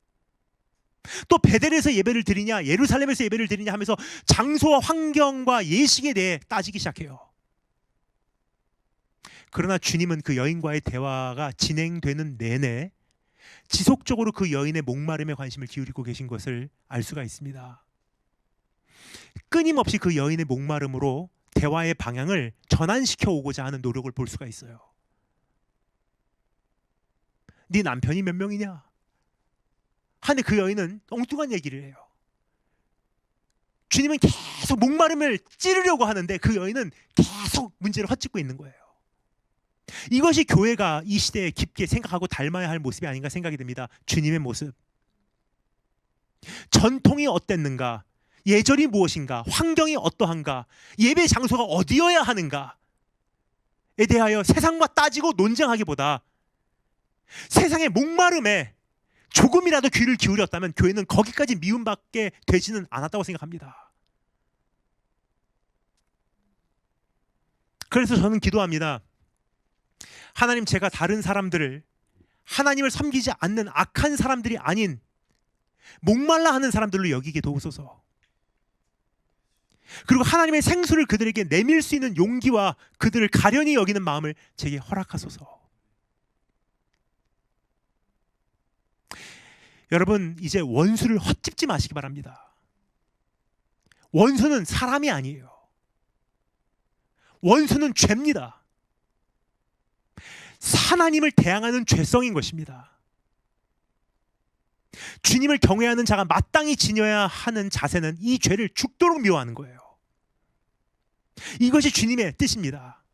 또 베델에서 예배를 드리냐 예루살렘에서 예배를 드리냐 하면서 장소와 환경과 예식에 대해 따지기 시작해요. 그러나 주님은 그 여인과의 대화가 진행되는 내내 지속적으로 그 여인의 목마름에 관심을 기울이고 계신 것을 알 수가 있습니다. 끊임없이 그 여인의 목마름으로 대화의 방향을 전환시켜 오고자 하는 노력을 볼 수가 있어요. 네 남편이 몇 명이냐? 하는데 그 여인은 엉뚱한 얘기를 해요. 주님은 계속 목마름을 찌르려고 하는데 그 여인은 계속 문제를 헛짚고 있는 거예요. 이것이 교회가 이 시대에 깊게 생각하고 닮아야 할 모습이 아닌가 생각이 듭니다. 주님의 모습. 전통이 어땠는가? 예절이 무엇인가? 환경이 어떠한가? 예배 장소가 어디여야 하는가에 대하여 세상과 따지고 논쟁하기보다 세상의 목마름에 조금이라도 귀를 기울였다면 교회는 거기까지 미움받게 되지는 않았다고 생각합니다. 그래서 저는 기도합니다. 하나님, 제가 다른 사람들을 하나님을 섬기지 않는 악한 사람들이 아닌 목말라 하는 사람들로 여기게 도우소서. 그리고 하나님의 생수를 그들에게 내밀 수 있는 용기와 그들을 가련히 여기는 마음을 제게 허락하소서. 여러분, 이제 원수를 헛짚지 마시기 바랍니다. 원수는 사람이 아니에요. 원수는 죄입니다. 하나님을 대항하는 죄성인 것입니다. 주님을 경외하는 자가 마땅히 지녀야 하는 자세는 이 죄를 죽도록 미워하는 거예요. 이것이 주님의 뜻입니다.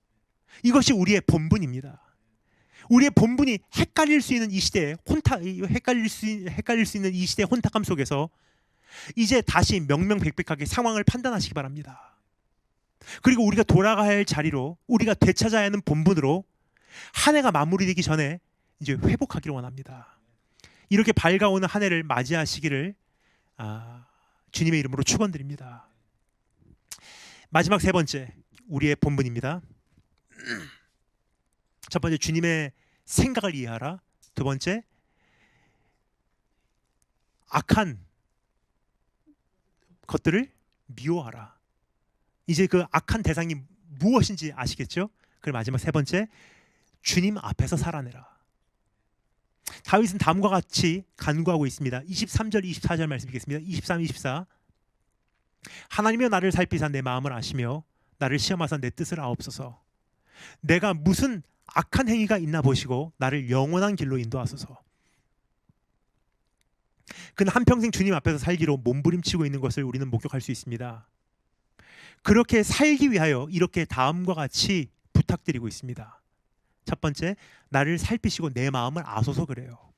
이것이 우리의 본분입니다. 우리의 본분이 헷갈릴 수 있는 이 시대에 헷갈릴 수 있는 이 시대의 혼탁함 속에서 이제 다시 명명백백하게 상황을 판단하시기 바랍니다. 그리고 우리가 돌아가야 할 자리로, 우리가 되찾아야 하는 본분으로 한 해가 마무리되기 전에 이제 회복하기를 원합니다. 이렇게 밝아오는 한 해를 맞이하시기를 주님의 이름으로 축원드립니다. 마지막 세 번째, 우리의 본분입니다. 첫 번째, 주님의 생각을 이해하라. 두 번째, 악한 것들을 미워하라. 이제 그 악한 대상이 무엇인지 아시겠죠? 그리고 마지막 세 번째, 주님 앞에서 살아내라. 다윗은 다음과 같이 간구하고 있습니다. 23절 24절 말씀 읽겠습니다. 23, 24. 하나님이여 나를 살피사 내 마음을 아시며 나를 시험하사 내 뜻을 아옵소서. 내가 무슨 악한 행위가 있나 보시고 나를 영원한 길로 인도하소서. 그는 한평생 주님 앞에서 살기로 몸부림치고 있는 것을 우리는 목격할 수 있습니다. 그렇게 살기 위하여 이렇게 다음과 같이 부탁드리고 있습니다. 첫 번째, 나를 살피시고 내 마음을 아소서 그래요.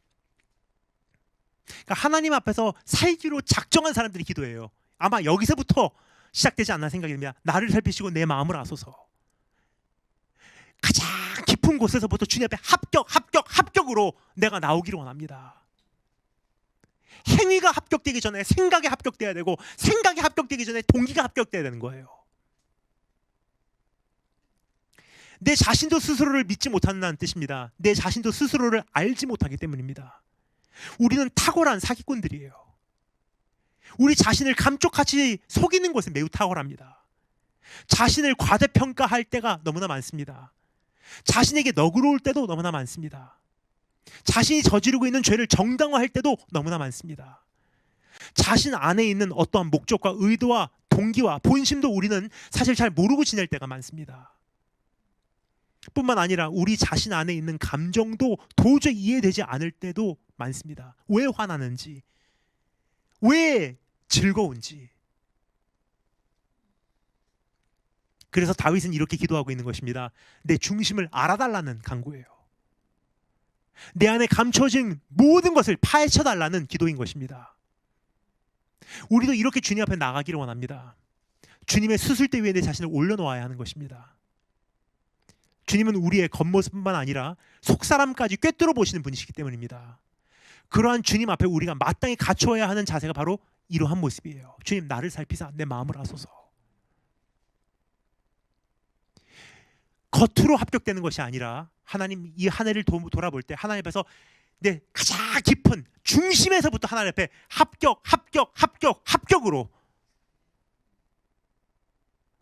그러니까 하나님 앞에서 살기로 작정한 사람들이 기도해요. 아마 여기서부터 시작되지 않나 생각이 듭니다. 나를 살피시고 내 마음을 아소서. 가장 깊은 곳에서부터 주님 앞에 합격으로 내가 나오기를 원합니다. 행위가 합격되기 전에 생각이 합격돼야 되고, 생각이 합격되기 전에 동기가 합격돼야 되는 거예요. 내 자신도 스스로를 믿지 못한다는 뜻입니다. 내 자신도 스스로를 알지 못하기 때문입니다. 우리는 탁월한 사기꾼들이에요. 우리 자신을 감쪽같이 속이는 것은 매우 탁월합니다. 자신을 과대평가할 때가 너무나 많습니다. 자신에게 너그러울 때도 너무나 많습니다. 자신이 저지르고 있는 죄를 정당화할 때도 너무나 많습니다. 자신 안에 있는 어떠한 목적과 의도와 동기와 본심도 우리는 사실 잘 모르고 지낼 때가 많습니다. 뿐만 아니라 우리 자신 안에 있는 감정도 도저히 이해되지 않을 때도 많습니다. 왜 화나는지, 왜 즐거운지. 그래서 다윗은 이렇게 기도하고 있는 것입니다. 내 중심을 알아달라는 간구예요. 내 안에 감춰진 모든 것을 파헤쳐달라는 기도인 것입니다. 우리도 이렇게 주님 앞에 나가기를 원합니다. 주님의 수술대 위에 내 자신을 올려놓아야 하는 것입니다. 주님은 우리의 겉모습뿐만 아니라 속사람까지 꿰뚫어 보시는 분이시기 때문입니다. 그러한 주님 앞에 우리가 마땅히 갖추어야 하는 자세가 바로 이러한 모습이에요. 주님, 나를 살피사 내 마음을 아소서. 겉으로 합격되는 것이 아니라 하나님 이 한 해를 돌아볼 때 하나님 앞에서 내 가장 깊은 중심에서부터 하나님 앞에 합격으로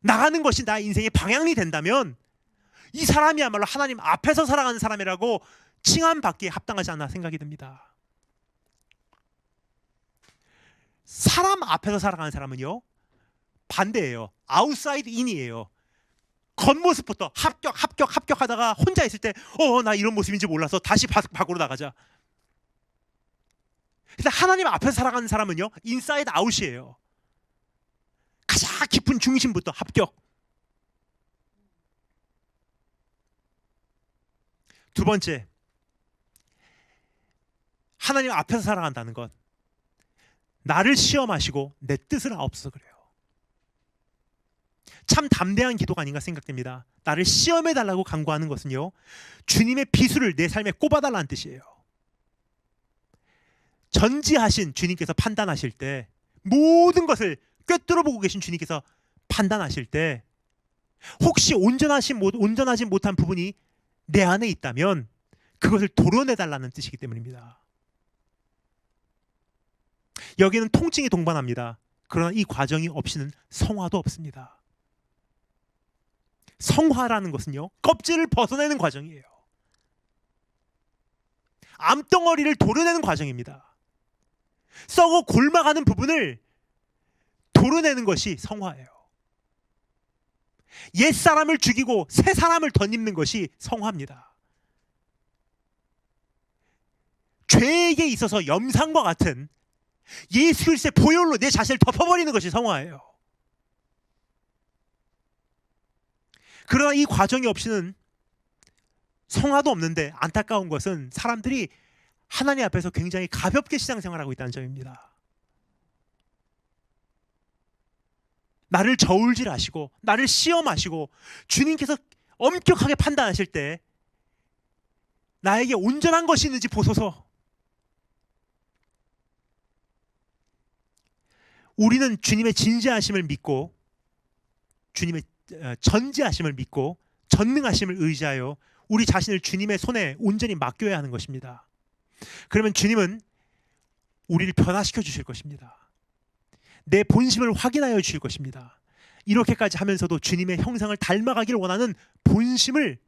나가는 것이 나의 인생의 방향이 된다면 이 사람이야말로 하나님 앞에서 살아가는 사람이라고 칭함받기에 합당하지 않나 생각이 듭니다. 사람 앞에서 살아가는 사람은요, 반대예요. 아웃사이드 인이에요. 겉모습부터 합격하다가 혼자 있을 때 나 이런 모습인지 몰라서 다시 밖으로 나가자. 근데 하나님 앞에서 살아가는 사람은요, 인사이드 아웃이에요. 가장 깊은 중심부터 합격. 두 번째, 하나님 앞에서 살아간다는 것, 나를 시험하시고 내 뜻을 아옵소서 그래요. 참 담대한 기도가 아닌가 생각됩니다. 나를 시험해달라고 간구하는 것은요, 주님의 비수를 내 삶에 꼽아달라는 뜻이에요. 전지하신 주님께서 판단하실 때, 모든 것을 꿰뚫어 보고 계신 주님께서 판단하실 때, 혹시 온전하지 못한 부분이 내 안에 있다면 그것을 도려내달라는 뜻이기 때문입니다. 여기는 통증이 동반합니다. 그러나 이 과정이 없이는 성화도 없습니다. 성화라는 것은요, 껍질을 벗어내는 과정이에요. 암덩어리를 도려내는 과정입니다. 썩어 골마가는 부분을 도려내는 것이 성화예요. 옛사람을 죽이고 새 사람을 덧입는 것이 성화입니다. 죄에게 있어서 염산과 같은 예수 그리스도의 보혈로 내 자신을 덮어버리는 것이 성화예요. 그러나 이 과정이 없이는 성화도 없는데, 안타까운 것은 사람들이 하나님 앞에서 굉장히 가볍게 신앙생활하고 있다는 점입니다. 나를 저울질하시고 나를 시험하시고 주님께서 엄격하게 판단하실 때 나에게 온전한 것이 있는지 보소서. 우리는 주님의 진지하심을 믿고 주님의 전지하심을 믿고 전능하심을 의지하여 우리 자신을 주님의 손에 온전히 맡겨야 하는 것입니다. 그러면 주님은 우리를 변화시켜 주실 것입니다. 내 본심을 확인하여 주실 것입니다. 이렇게까지 하면서도 주님의 형상을 닮아가기를 원하는 본심을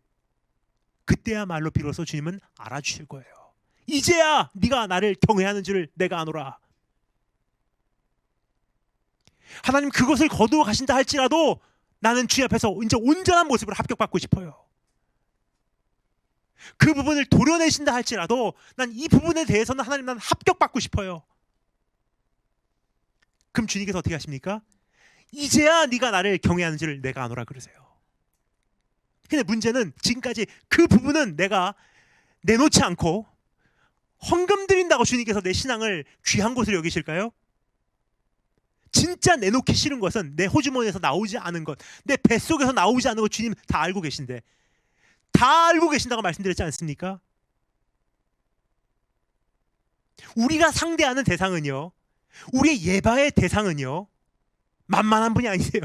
그때야말로 비로소 주님은 알아주실 거예요. 이제야 네가 나를 경외하는 줄 내가 아노라. 하나님 그것을 거두어 가신다 할지라도 나는 주님 앞에서 이제 온전한 모습으로 합격받고 싶어요. 그 부분을 도려내신다 할지라도 난 이 부분에 대해서는 하나님 난 합격받고 싶어요. 그럼 주님께서 어떻게 하십니까? 이제야 네가 나를 경외하는 줄 내가 아노라 그러세요. 근데 문제는 지금까지 그 부분은 내가 내놓지 않고 헌금 드린다고 주님께서 내 신앙을 귀한 것으로 여기실까요? 진짜 내놓기 싫은 것은 내 호주머니에서 나오지 않은 것, 내 뱃속에서 나오지 않은 것 주님 다 알고 계신데, 다 알고 계신다고 말씀드렸지 않습니까? 우리가 상대하는 대상은요, 우리의 예방의 대상은요, 만만한 분이 아니세요.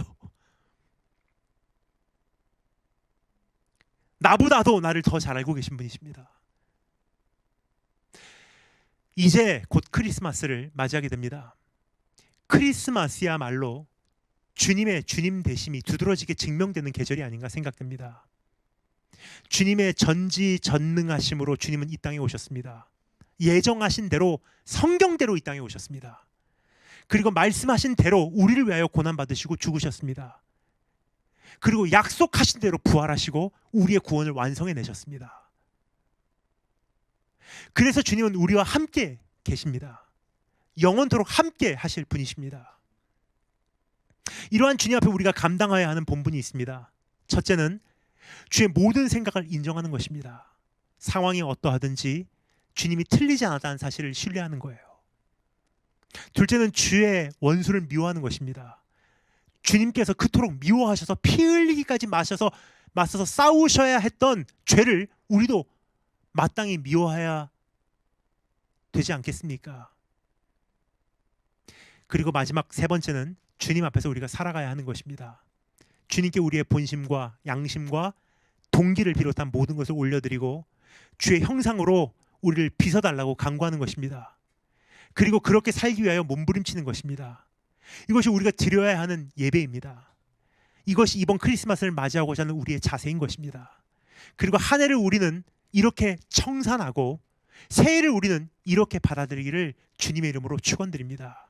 나보다도 나를 더 잘 알고 계신 분이십니다. 이제 곧 크리스마스를 맞이하게 됩니다. 크리스마스야말로 주님의 주님 되심이 두드러지게 증명되는 계절이 아닌가 생각됩니다. 주님의 전지전능하심으로 주님은 이 땅에 오셨습니다. 예정하신 대로 성경대로 이 땅에 오셨습니다. 그리고 말씀하신 대로 우리를 위하여 고난받으시고 죽으셨습니다. 그리고 약속하신 대로 부활하시고 우리의 구원을 완성해내셨습니다. 그래서 주님은 우리와 함께 계십니다. 영원토록 함께 하실 분이십니다. 이러한 주님 앞에 우리가 감당해야 하는 본분이 있습니다. 첫째는 주의 모든 생각을 인정하는 것입니다. 상황이 어떠하든지 주님이 틀리지 않았다는 사실을 신뢰하는 거예요. 둘째는 주의 원수를 미워하는 것입니다. 주님께서 그토록 미워하셔서 피 흘리기까지 맞서서 싸우셔야 했던 죄를 우리도 마땅히 미워해야 되지 않겠습니까? 그리고 마지막 세 번째는 주님 앞에서 우리가 살아가야 하는 것입니다. 주님께 우리의 본심과 양심과 동기를 비롯한 모든 것을 올려드리고 주의 형상으로 우리를 빚어달라고 간구하는 것입니다. 그리고 그렇게 살기 위하여 몸부림치는 것입니다. 이것이 우리가 드려야 하는 예배입니다. 이것이 이번 크리스마스를 맞이하고자 하는 우리의 자세인 것입니다. 그리고 한 해를 우리는 이렇게 청산하고 새해를 우리는 이렇게 받아들이기를 주님의 이름으로 축원드립니다.